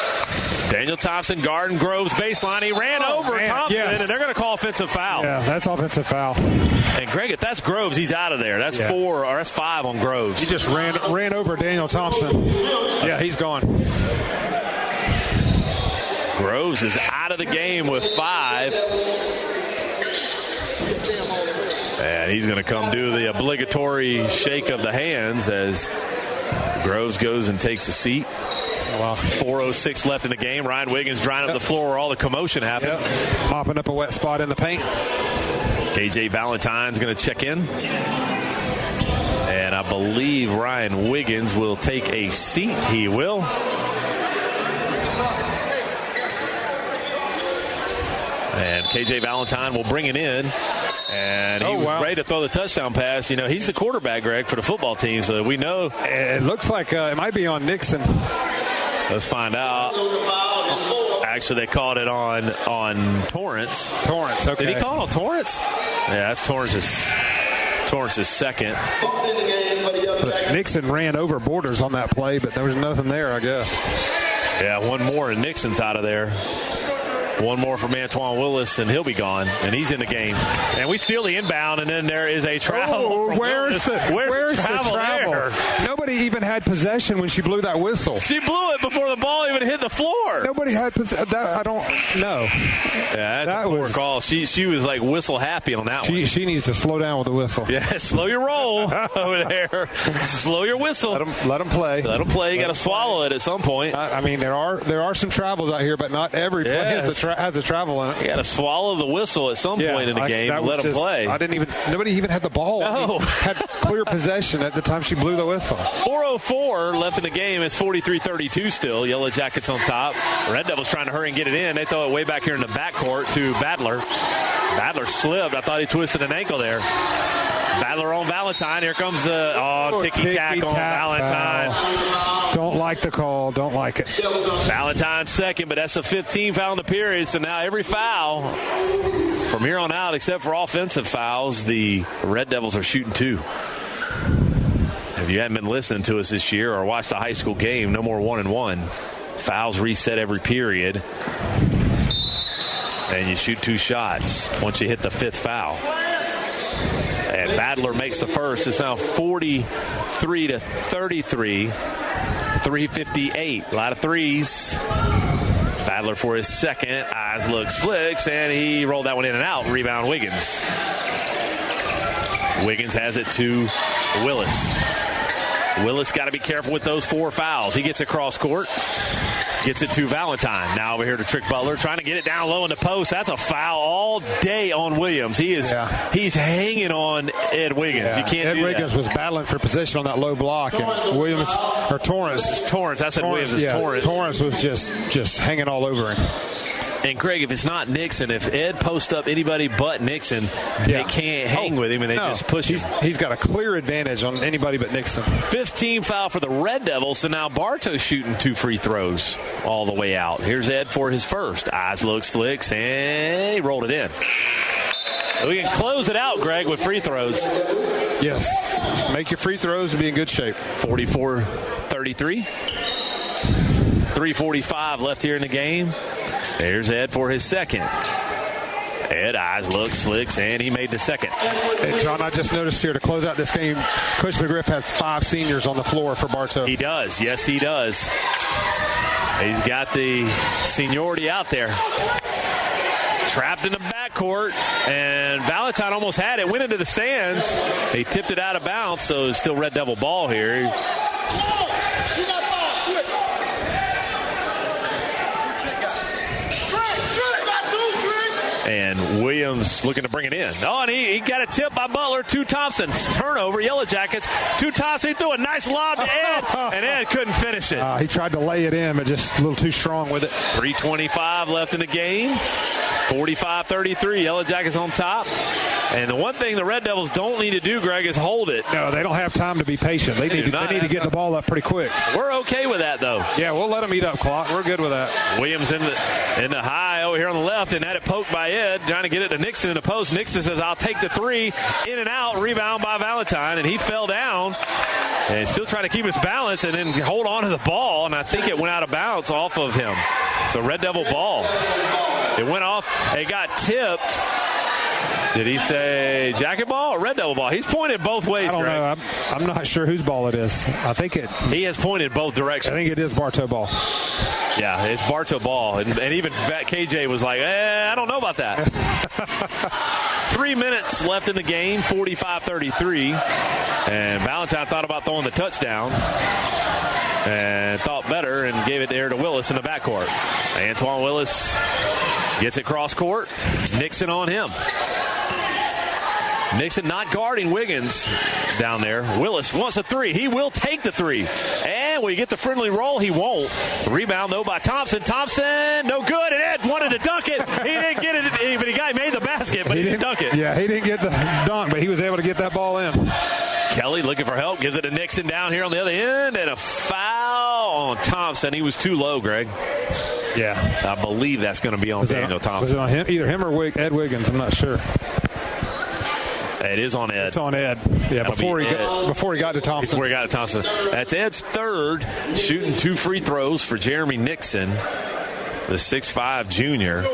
Daniel Thompson guarding Groves baseline. He ran over Thompson, and they're going to call offensive foul. Yeah, that's offensive foul. And Greg, if that's Groves, he's out of there. That's 5 on Groves. He just ran over Daniel Thompson. Yeah, he's gone. Groves is out of the game with 5. And he's going to come do the obligatory shake of the hands as Groves goes and takes a seat. Wow. 4:06 left in the game. Ryan Wiggins drying up the floor where all the commotion happened. Mopping up a wet spot in the paint. KJ Valentine's going to check in. And I believe Ryan Wiggins will take a seat. He will. And KJ Valentine will bring it in. And he was ready to throw the touchdown pass. You know, he's the quarterback, Greg, for the football team, so we know. It looks like it might be on Nixon. Let's find out. Actually, they called it on Torrance. Torrance, okay. Did he call it on Torrance? Yeah, that's Torrance's second. But Nixon ran over Borders on that play, but there was nothing there, I guess. Yeah, one more, and Nixon's out of there. One more from Antoine Willis, and he'll be gone, and he's in the game. And we steal the inbound, and then there is a travel. Where's the travel there? Nobody even had possession when she blew that whistle. She blew it before the ball even hit the floor. Nobody had possession. I don't know. Yeah, that's a poor call. She was like whistle happy on that one. She needs to slow down with the whistle. Yeah, slow your roll over there. Slow your whistle. Let them play. Let them play. You got to swallow it at some point. I mean, there are some travels out here, but not every play has a travel in it. You got to swallow the whistle at some point in the game and let them play. Nobody even had the ball. No. Had clear possession at the time she blew the whistle. 4:04 left in the game. It's 43-32 still. Yellow Jackets on top. Red Devils trying to hurry and get it in. They throw it way back here in the backcourt to Badler. Badler slipped. I thought he twisted an ankle there. Badler on Valentine. Here comes the ticky-tack on Valentine. Don't like the call. Don't like it. Valentine's second, but that's a 15 foul in the period. So now every foul from here on out, except for offensive fouls, the Red Devils are shooting 2. If you haven't been listening to us this year or watched the high school game, no more 1-and-1. Fouls reset every period. And you shoot 2 shots once you hit the 5th foul. And Badler makes the first. It's now 43-33. 3:58. A lot of threes. Badler for his second. Eyes looks, flicks, and he rolled that one in and out. Rebound Wiggins. Wiggins has it to Willis. Willis got to be careful with those 4 fouls. He gets across court. Gets it to Valentine. Now over here to Trick Butler, trying to get it down low in the post. That's a foul all day on Williams. He's hanging on Ed Wiggins. Yeah. You can't Ed do Wiggins that. was battling for position on that low block, and Torrance. I said Williams is Torrance. Torrance was just hanging all over him. And Greg, if it's not Nixon, if Ed posts up anybody but Nixon, they can't hang with him, and they just push him. He's got a clear advantage on anybody but Nixon. 15 foul for the Red Devils, so now Bartow shooting 2 free throws all the way out. Here's Ed for his first. Eyes looks, flicks, and he rolled it in. We can close it out, Greg, with free throws. Yes. Just make your free throws and be in good shape. 44-33. 3:45 left here in the game. There's Ed for his second. Ed eyes, looks, flicks, and he made the second. And John, I just noticed here to close out this game, Coach McGriff has 5 seniors on the floor for Bartow. He does. Yes, he does. He's got the seniority out there. Trapped in the backcourt, and Valentine almost had it. Went into the stands. He tipped it out of bounds, so it's still Red Devil ball here. And Williams looking to bring it in. Oh, and he got a tip by Butler to Thompson. Turnover, Yellow Jackets. To Thompson, he threw a nice lob to Ed, and Ed couldn't finish it. He tried to lay it in, but just a little too strong with it. 3:25 left in the game. 45-33, Yellow Jackets on top. And the one thing the Red Devils don't need to do, Greg, is hold it. No, they don't have time to be patient. They need to get the ball up pretty quick. We're okay with that, though. Yeah, we'll let them eat up clock. We're good with that. Williams in the high over here on the left, and had it poked by Ed, trying to get it to Nixon in the post. Nixon says, I'll take the 3. In and out, rebound by Valentine, and he fell down and still trying to keep his balance and then hold on to the ball, and I think it went out of bounds off of him. So Red Devil ball. It went off. It got tipped. Did he say jacket ball or Red Devil ball? He's pointed both ways, I don't Greg. know. I'm not sure whose ball it is. I think he has pointed both directions. I think it is Bartow ball. Yeah, it's Bartow ball. And even KJ was like, I don't know about that. 3 minutes left in the game, 45-33. And Valentine thought about throwing the touchdown and thought better and gave it there to Willis in the backcourt. Antoine Willis gets it cross court. Nixon on him. Nixon not guarding Wiggins down there. Willis wants a 3. He will take the 3. And we get the friendly roll. He won't. Rebound, though, by Thompson. Thompson, no good. And Ed wanted to dunk it. He didn't get it. But the guy made the basket, but he didn't dunk it. Yeah, he didn't get the dunk, but he was able to get that ball in. Kelly looking for help. Gives it to Nixon down here on the other end. And a foul on Thompson. He was too low, Greg. Yeah. I believe that's going to be on Daniel Thompson. Was it on him? Either him or Ed Wiggins. I'm not sure. It is on Ed. It's on Ed. Yeah, before he got to Thompson. Before he got to Thompson. That's Ed's third, shooting 2 free throws for Jeremy Nixon, the 6'5 junior.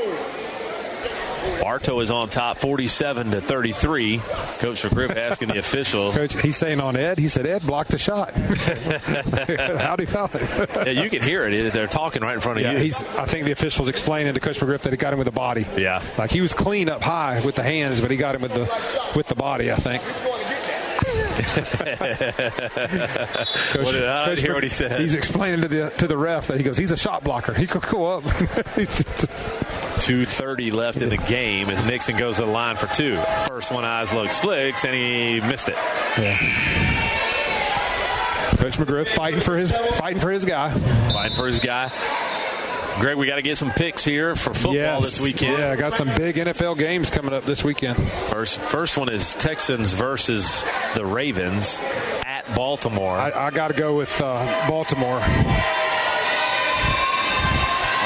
Bartow is on top 47-33. Coach McGriff asking the official. Coach, he's saying on Ed. He said, Ed blocked the shot. How'd he foul it? Yeah, you can hear it. They're talking right in front of you. I think the official's explaining to Coach McGriff that he got him with the body. Yeah. Like he was clean up high with the hands, but he got him with the body, I think. I didn't hear what he said. He's explaining to the ref that he goes, he's a shot blocker. He's going to go up. 2:30 left in the game as Nixon goes to the line for two. First one, eyes looks flicks, and he missed it. Yeah. Coach McGriff fighting for his guy. Fighting for his guy. Greg, we got to get some picks here for football this weekend. Yeah, I got some big NFL games coming up this weekend. First one is Texans versus the Ravens at Baltimore. I got to go with Baltimore.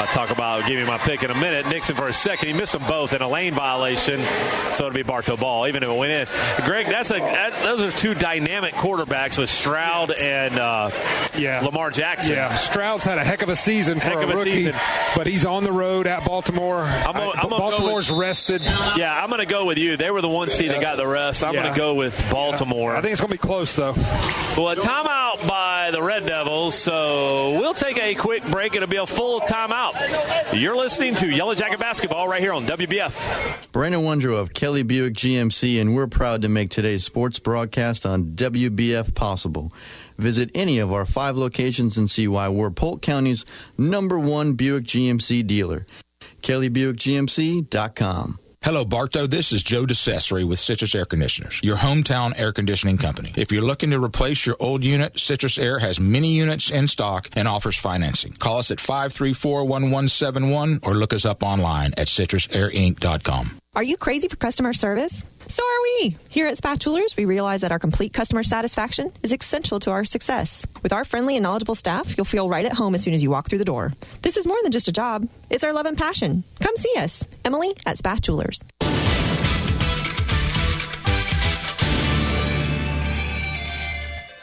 I'll talk about giving my pick in a minute. Nixon for a second. He missed them both in a lane violation, so it'll be Bartow ball, even if it went in. Greg, those are two dynamic quarterbacks with Stroud and Lamar Jackson. Yeah, Stroud's had a heck of a season for a rookie, but he's on the road at Baltimore. Baltimore's rested. Yeah, I'm going to go with you. They were the one seed that got the rest. I'm going to go with Baltimore. I think it's going to be close, though. Well, a timeout by the Red Devils, so we'll take a quick break. It'll be a full timeout. You're listening to Yellow Jacket Basketball right here on WBF. Brandon Wondrow of Kelly Buick GMC, and we're proud to make today's sports broadcast on WBF possible. Visit any of our 5 locations and see why we're Polk County's #1 Buick GMC dealer. KellyBuickGMC.com. Hello, Bartow. This is Joe DeCesare with Citrus Air Conditioners, your hometown air conditioning company. If you're looking to replace your old unit, Citrus Air has many units in stock and offers financing. Call us at 534-1171 or look us up online at citrusairinc.com. Are you crazy for customer service? So are we. Here at Spatulas, we realize that our complete customer satisfaction is essential to our success. With our friendly and knowledgeable staff, you'll feel right at home as soon as you walk through the door. This is more than just a job. It's our love and passion. Come see us. Emily at Spatulas.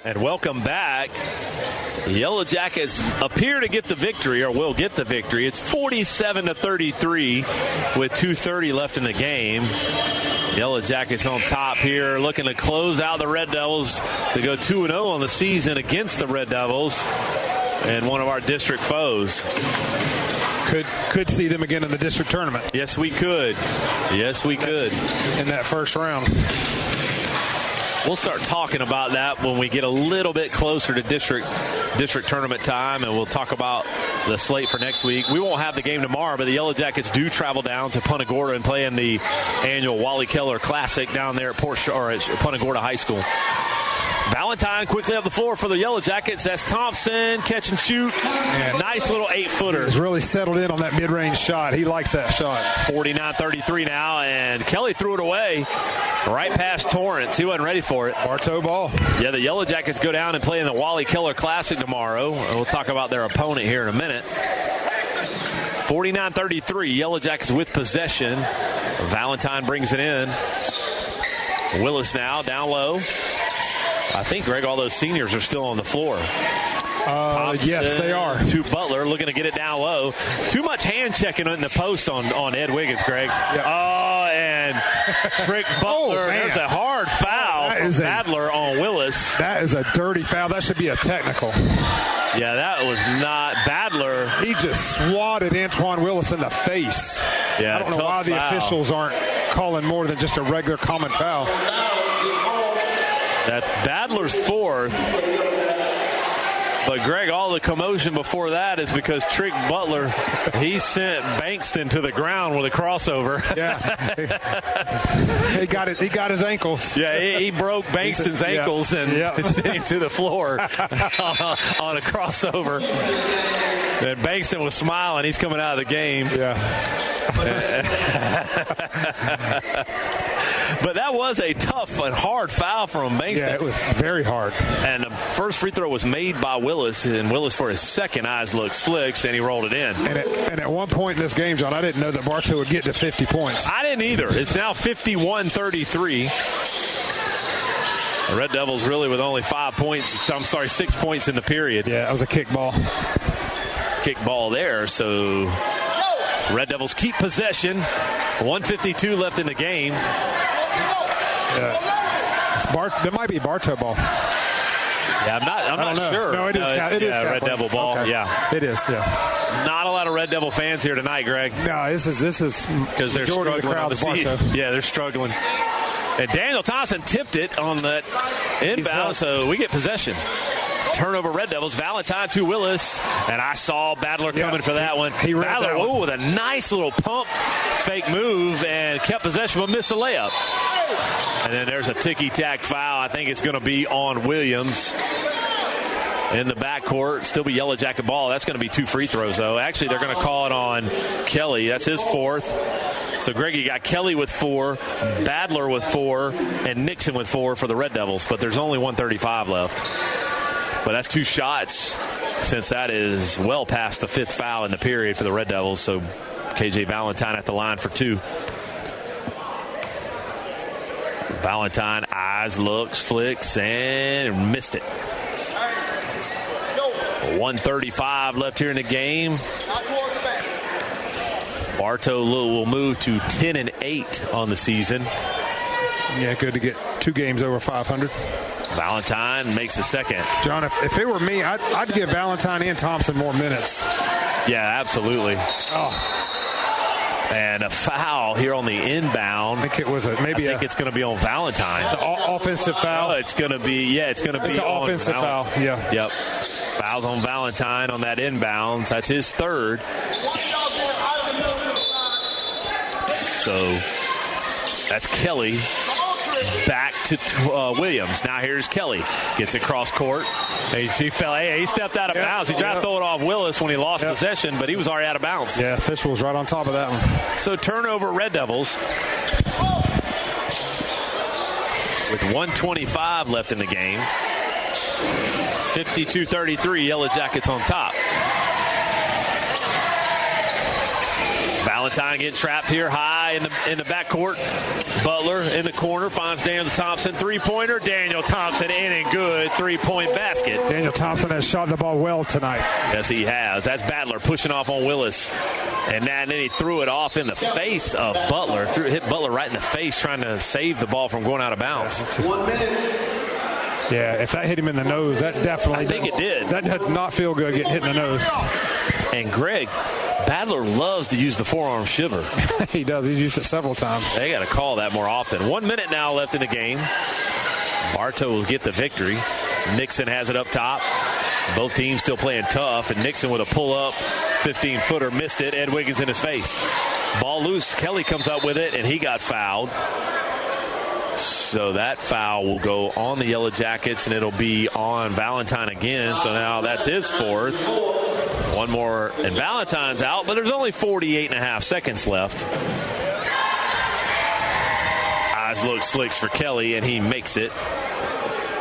And welcome back. The Yellow Jackets appear to get the victory, or will get the victory. It's 47-33 with 2:30 left in the game. Yellow Jackets on top here, looking to close out the Red Devils to go 2-0 on the season against the Red Devils and one of our district foes. Could see them again in the district tournament. Yes, we could. Yes, we could. In that first round. We'll start talking about that when we get a little bit closer to district tournament time, and we'll talk about the slate for next week. We won't have the game tomorrow, but the Yellow Jackets do travel down to Punta Gorda and play in the annual Wally Keller Classic down there at Punta Gorda High School. Valentine quickly up the floor for the Yellow Jackets. That's Thompson, catch and shoot. Nice little 8-footer. He's really settled in on that mid-range shot. He likes that shot. 49-33 now, and Kelly threw it away right past Torrance. He wasn't ready for it. Bartow ball. Yeah, the Yellow Jackets go down and play in the Wally Keller Classic tomorrow. We'll talk about their opponent here in a minute. 49-33, Yellow Jackets with possession. Valentine brings it in. Willis now, down low. I think, Greg, all those seniors are still on the floor. Yes, they are. To Butler, looking to get it down low. Too much hand checking in the post on Ed Wiggins, Greg. Yep. Oh, and Trick Butler. There's a hard foul from Badler on Willis. That is a dirty foul. That should be a technical. Yeah, that was not Badler. He just swatted Antoine Willis in the face. Yeah, I don't know why the officials aren't calling more than just a regular common foul. That's Badler's fourth. But, Greg, all the commotion before that is because Trick Butler, he sent Bankston to the ground with a crossover. Yeah. He got his ankles. Yeah, he broke Bankston's ankles and sent him to the floor on a crossover. And Bankston was smiling. He's coming out of the game. Yeah. But that was a tough and hard foul from Bankston. Yeah, it was very hard. And the first free throw was made by Willis, and Willis for his second eyes looks flicks, and he rolled it in. And at one point in this game, John, I didn't know that Bartow would get to 50 points. I didn't either. It's now 51-33. The Red Devils really with only 6 points in the period. Yeah, that was a kick ball. Kick ball there, so Red Devils keep possession. 1:52 left in the game. It might be Bartow ball. Yeah, I'm not sure. No, it is. It is Red Devil ball. Okay. Yeah, it is. Yeah. Not a lot of Red Devil fans here tonight, Greg. No, this is because they're struggling the on the seat. Yeah, they're struggling. And Daniel Thompson tipped it on that inbound, so we get possession. Turnover, Red Devils. Valentine to Willis, and I saw Badler coming for that one. Badler, with a nice little pump fake move and kept possession but missed the layup. And then there's a ticky-tack foul. I think it's going to be on Williams in the backcourt. Still be Yellow Jacket ball. That's going to be 2 free throws, though. Actually, they're going to call it on Kelly. That's his 4th. So, Greg, you got Kelly with 4, Badler with 4, and Nixon with 4 for the Red Devils. But there's only 1:35 left. But that's 2 shots, since that is well past the 5th foul in the period for the Red Devils. So KJ Valentine at the line for 2. Valentine eyes, looks, flicks, and missed it. 1:35 left here in the game. Bartow will move to 10-8 on the season. Yeah, good to get 2 games over 500. Valentine makes the second. John, if it were me, I'd give Valentine and Thompson more minutes. Yeah, absolutely. Oh. And a foul here on the inbound. I think it was I think it's going to be on Valentine. Offensive foul. Oh, it's going to be it's on offensive foul. Yeah. Yep. Fouls on Valentine on that inbound. That's his 3rd. So that's Kelly. Back to Williams. Now here's Kelly. Gets it cross court. He stepped out of bounds. He tried to throw it off Willis when he lost possession, but he was already out of bounds. Yeah, Fischel was right on top of that one. So turnover, Red Devils. With 1:25 left in the game. 52-33, Yellow Jackets on top. Valentine getting trapped here high in the backcourt. Butler in the corner finds Daniel Thompson. 3-pointer. Daniel Thompson in and good. 3-point basket. Daniel Thompson has shot the ball well tonight. Yes, he has. That's Badler pushing off on Willis. And then he threw it off in the face of Butler. Hit Butler right in the face trying to save the ball from going out of bounds. 1 minute. Yeah, if that hit him in the nose, that definitely... I think it did. That did not feel good getting hit in the nose. And Greg, Badler loves to use the forearm shiver. He does. He's used it several times. They got to call that more often. 1 minute now left in the game. Bartow will get the victory. Nixon has it up top. Both teams still playing tough, and Nixon with a pull-up 15-footer missed it. Ed Wiggins in his face. Ball loose. Kelly comes up with it, and he got fouled. So that foul will go on the Yellow Jackets, and it'll be on Valentine again. So now that's his 4th. One more, and Valentine's out, but there's only 48.5 seconds left. Eyes look slicks for Kelly, and he makes it.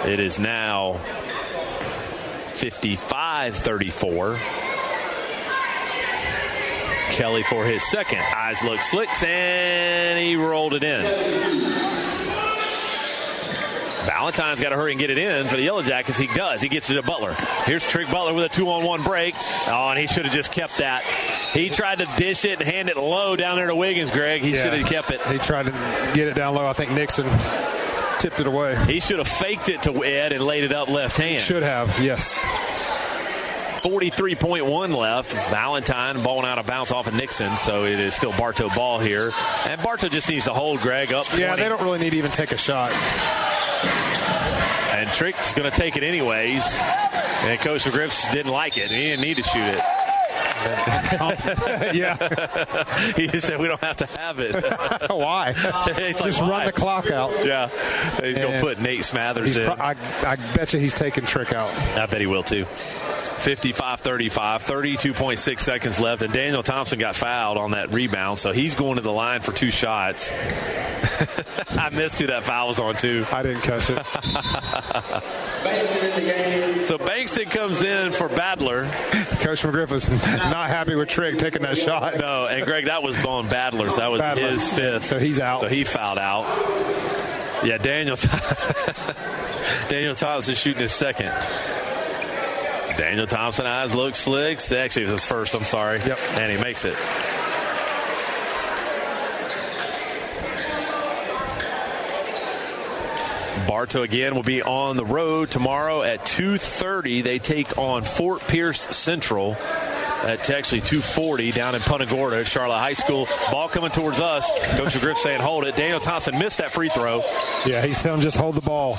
It is now 55-34. Kelly for his second. Eyes look slicks, and he rolled it in. Valentine's got to hurry and get it in for the Yellow Jackets. He does. He gets it to Butler. Here's Trick Butler with a 2-on-1 break. Oh, and he should have just kept that. He tried to dish it and hand it low down there to Wiggins, Greg. He should have kept it. He tried to get it down low. I think Nixon tipped it away. He should have faked it to Ed and laid it up left hand. Should have, yes. 43.1 left. Valentine balling out of bounds off of Nixon, so it is still Bartow ball here. And Bartow just needs to hold Greg up 20. Yeah, they don't really need to even take a shot. And Trick's going to take it anyways. And Coach McGriff didn't like it. He didn't need to shoot it. Yeah. He just said we don't have to have it. Why? Just run the clock out. Yeah. He's going to put Nate Smathers in. I bet you he's taking Trick out. I bet he will too. 55-35, 32.6 seconds left, and Daniel Thompson got fouled on that rebound, so he's going to the line for 2 shots. I missed who that foul was on, too. I didn't catch it. So Bankston comes in for Badler. Coach McGriff was not happy with Trick taking that shot. No, and Greg, that was on Badler's. That was his 5th. So he's out. So he fouled out. Yeah, Daniel Thompson shooting his second. Daniel Thompson, eyes, looks, flicks. Actually, it was his first, I'm sorry. Yep. And he makes it. Bartow again will be on the road tomorrow at 2:30. They take on Fort Pierce Central at actually 2:40 down in Punta Gorda, Charlotte High School. Ball coming towards us. Coach McGriff saying hold it. Daniel Thompson missed that free throw. Yeah, he's telling him just hold the ball.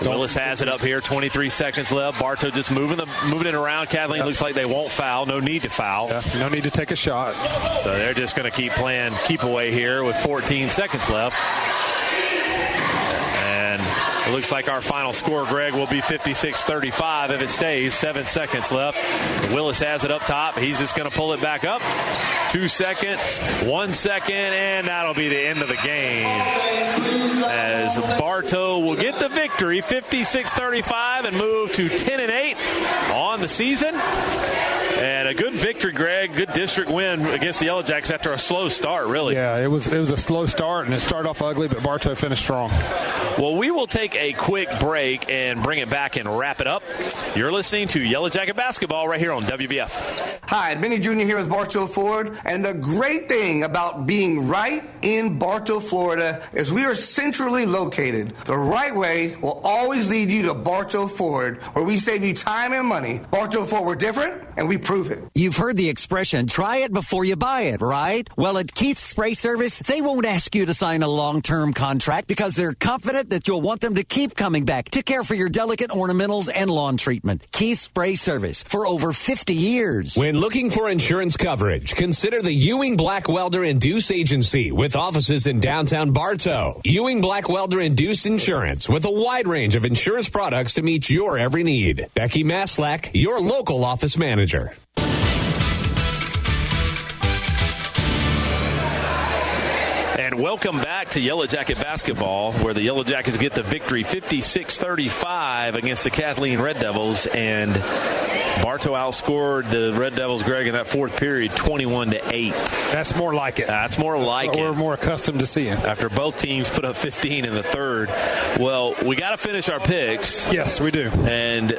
Willis has it up here. 23 seconds left. Bartow just moving it around. Kathleen looks like they won't foul. No need to foul. Yeah, no need to take a shot. So they're just going to keep playing keep away here with 14 seconds left. And it looks like our final score, Greg, will be 56-35 if it stays. 7 seconds left. Willis has it up top. He's just going to pull it back up. 2 seconds, 1 second, and that'll be the end of the game. As Bartow will get the victory, 56-35, and move to 10-8 on the season. And a good victory, Greg. Good district win against the Yellow Jackets after a slow start, really. Yeah, it was a slow start, and it started off ugly, but Bartow finished strong. Well, we will take a quick break and bring it back and wrap it up. You're listening to Yellow Jacket Basketball right here on WBF. Hi, Benny Jr. here with Bartow Ford. And the great thing about being right in Bartow, Florida, is we are centrally located. The right way will always lead you to Bartow Ford, where we save you time and money. Bartow Ford, we're different, and we prove it. You've heard the expression, try it before you buy it, right? Well, at Keith's Spray Service, they won't ask you to sign a long-term contract because they're confident that you'll want them to keep coming back to care for your delicate ornamentals and lawn treatment. Keith's Spray Service for over 50 years. When looking for insurance coverage, consider the Ewing Black Welder and Deuce Agency with offices in downtown Bartow. Ewing Black Welder and Deuce Insurance with a wide range of insurance products to meet your every need. Becky Maslak, your local office manager. And welcome back to Yellow Jacket Basketball, where the Yellow Jackets get the victory 56-35 against the Kathleen Red Devils. And Bartow outscored the Red Devils, Greg, in that fourth period 21-8. That's more like it. That's more like what it. We're more accustomed to seeing. After both teams put up 15 in the third. Well, we got to finish our picks. Yes, we do. And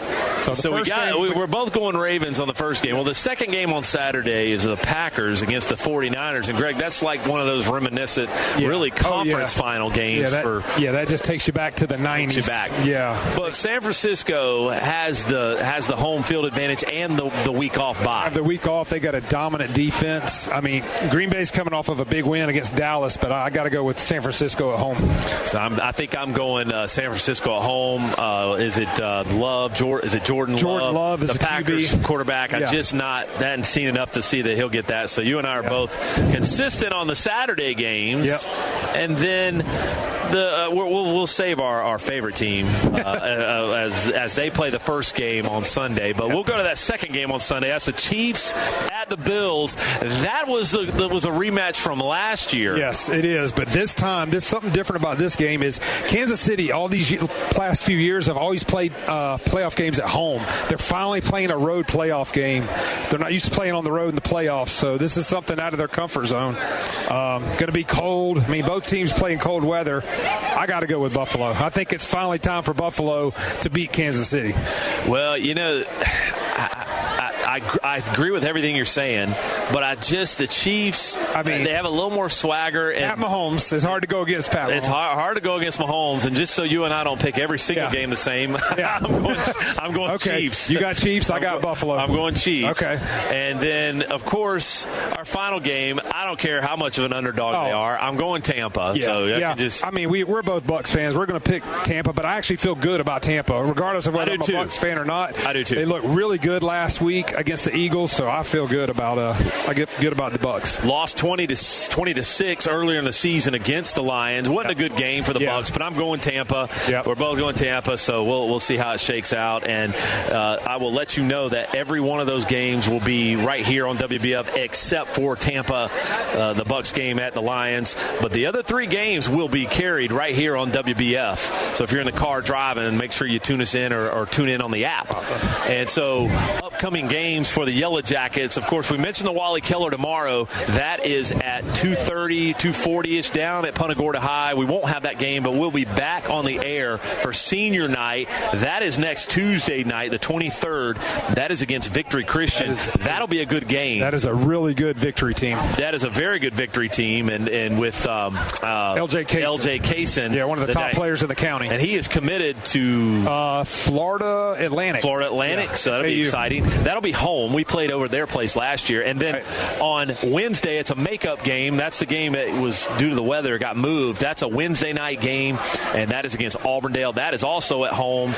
so we're both going Ravens on the first game. Well, the second game on Saturday is the Packers against the 49ers. And, Greg, that's like one of those reminiscent, really conference final games. That just takes you back to the 90s. Takes you back. Yeah. But San Francisco has the home field advantage and the week off bye. The week off, they got a dominant defense. I mean, Green Bay's coming off of a big win against Dallas, but I got to go with San Francisco at home. So I think I'm going San Francisco at home. Is it Love? Is it Jordan Love? Jordan Love is the Packers QB. Quarterback. Yeah. I just hadn't seen enough to see that he'll get that. So you and I are both consistent on the Saturday games. Yep. And then we'll save our favorite team as they play the first game on Sunday. But we'll go to that second game on Sunday. That's the Chiefs at the Bills. That was a rematch from last year. Yes, it is. But this time, there's something different about this game is Kansas City, all these last few years, have always played playoff games at home. They're finally playing a road playoff game. They're not used to playing on the road in the playoffs, so this is something out of their comfort zone. Going to be cold. I mean, both teams play in cold weather. I got to go with Buffalo. I think it's finally time for Buffalo to beat Kansas City. Well, I agree with everything you're saying, but the Chiefs, they have a little more swagger. And Pat Mahomes, it's hard to go against Pat Mahomes. It's hard to go against Mahomes, and just so you and I don't pick every single game the same, I'm going Chiefs. You got Chiefs, I got Buffalo. I'm going Chiefs. Okay. And then, of course, our final game, I don't care how much of an underdog they are, I'm going Tampa. Yeah. So I mean, we're both Bucs fans. We're going to pick Tampa, but I actually feel good about Tampa, regardless of whether I'm a Bucs fan or not. I do too. They looked really good last week against the Eagles, so I feel good about the Bucs. Lost 20-6 earlier in the season against the Lions. Wasn't a good game for the Bucs, but I'm going Tampa. Yep. We're both going Tampa, so we'll see how it shakes out. And I will let you know that every one of those games will be right here on WBF, except for Tampa, the Bucs game at the Lions. But the other three games will be carried right here on WBF. So if you're in the car driving, make sure you tune us in or tune in on the app. And so up upcoming games for the Yellow Jackets. Of course, we mentioned the Wally Keller tomorrow. That is at 2:30, 2:40-ish down at Punta Gorda High. We won't have that game, but we'll be back on the air for senior night. That is next Tuesday night, the 23rd. That is against Victory Christian. That'll be a good game. That is a really good Victory team. That is a very good Victory team, and with LJ Kaysen. Yeah, one of the top players in the county. And he is committed to Florida Atlantic. Yeah. So that'll be exciting. That'll be home. We played over their place last year. And then on Wednesday, it's a makeup game. That's the game that was due to the weather, got moved. That's a Wednesday night game, and that is against Auburndale. That is also at home.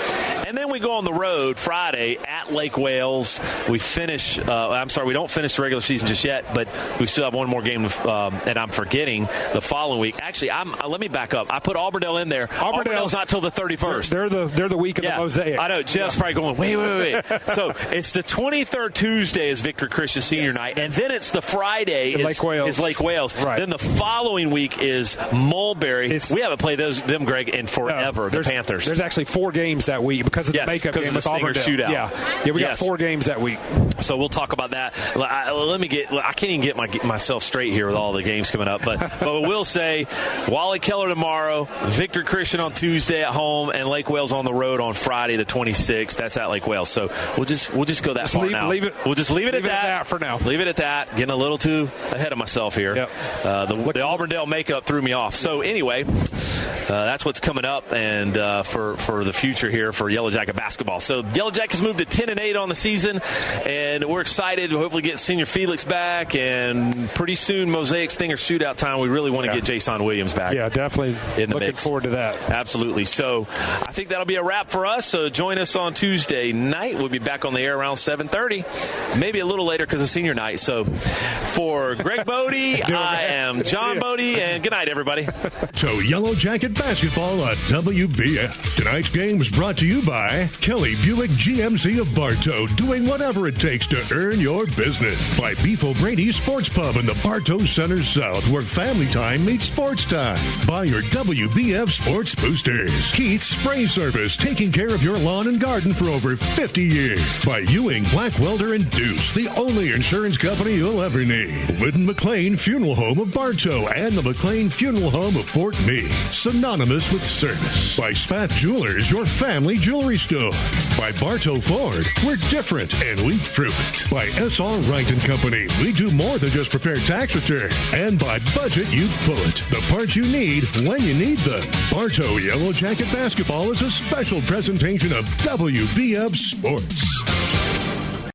And then we go on the road Friday at Lake Wales. We finish, we don't finish the regular season just yet, but we still have one more game, and I'm forgetting the following week. Actually, let me back up. I put Auburndale in there. Auburndale's not till the 31st. They're the week of the Mosaic. I know. Jeff's probably going, wait. So it's the 23rd Tuesday is Victory Christian Senior Night, and then it's the Friday is Lake Wales. Right. Then the following week is Mulberry. We haven't played them, Greg, in forever, the Panthers. There's actually 4 games that week because of the makeup game with Auburndale. Shootout. Yeah, we got 4 games that week. So we'll talk about that. I can't even get myself straight here with all the games coming up, but we'll say Wally Keller tomorrow, Victory Christian on Tuesday at home, and Lake Wales on the road on Friday the 26th. That's at Lake Wales. So we'll just go that far now. We'll just leave it at that for now. Leave it at that. Getting a little too ahead of myself here. Yep. The Auburndale makeup threw me off. So anyway, that's what's coming up, and for the future here for Yellow Jacket basketball. So Yellow Jackets moved to 10-8 on the season, and we're excited to hopefully get Senior Felix back, and pretty soon Mosaic Stinger shootout time. We really want to get Jason Williams back. Yeah, definitely. In the looking mix. Forward to that. Absolutely. So I think that'll be a wrap for us. So join us on Tuesday night. We'll be back on the air around 7:30, maybe a little later because of senior night. So for Greg Bodie, I am John Bodie, and good night, everybody. So Yellow Jacket basketball on WBF. Tonight's game was brought to you by Kelly Buick GMC of Bartow, doing whatever it takes to earn your business. By Beef O'Brady's Sports Pub in the Bartow Center South, where family time meets sports time. By your WBF Sports Boosters. Keith's Spray Service, taking care of your lawn and garden for over 50 years. By Ewing, Black Welder, and Deuce, the only insurance company you'll ever need. Whitten McLean Funeral Home of Bartow and the McLean Funeral Home of Fort Meade, synonymous with service. By Spath Jewelers, your family jewelry store. By Bartow Ford, we're different and we prove it. By S.R. Wright & Company, we do more than just prepare tax returns. And by Budget You Bullet, the parts you need when you need them. Bartow Yellow Jacket basketball is a special presentation of WBF Sports.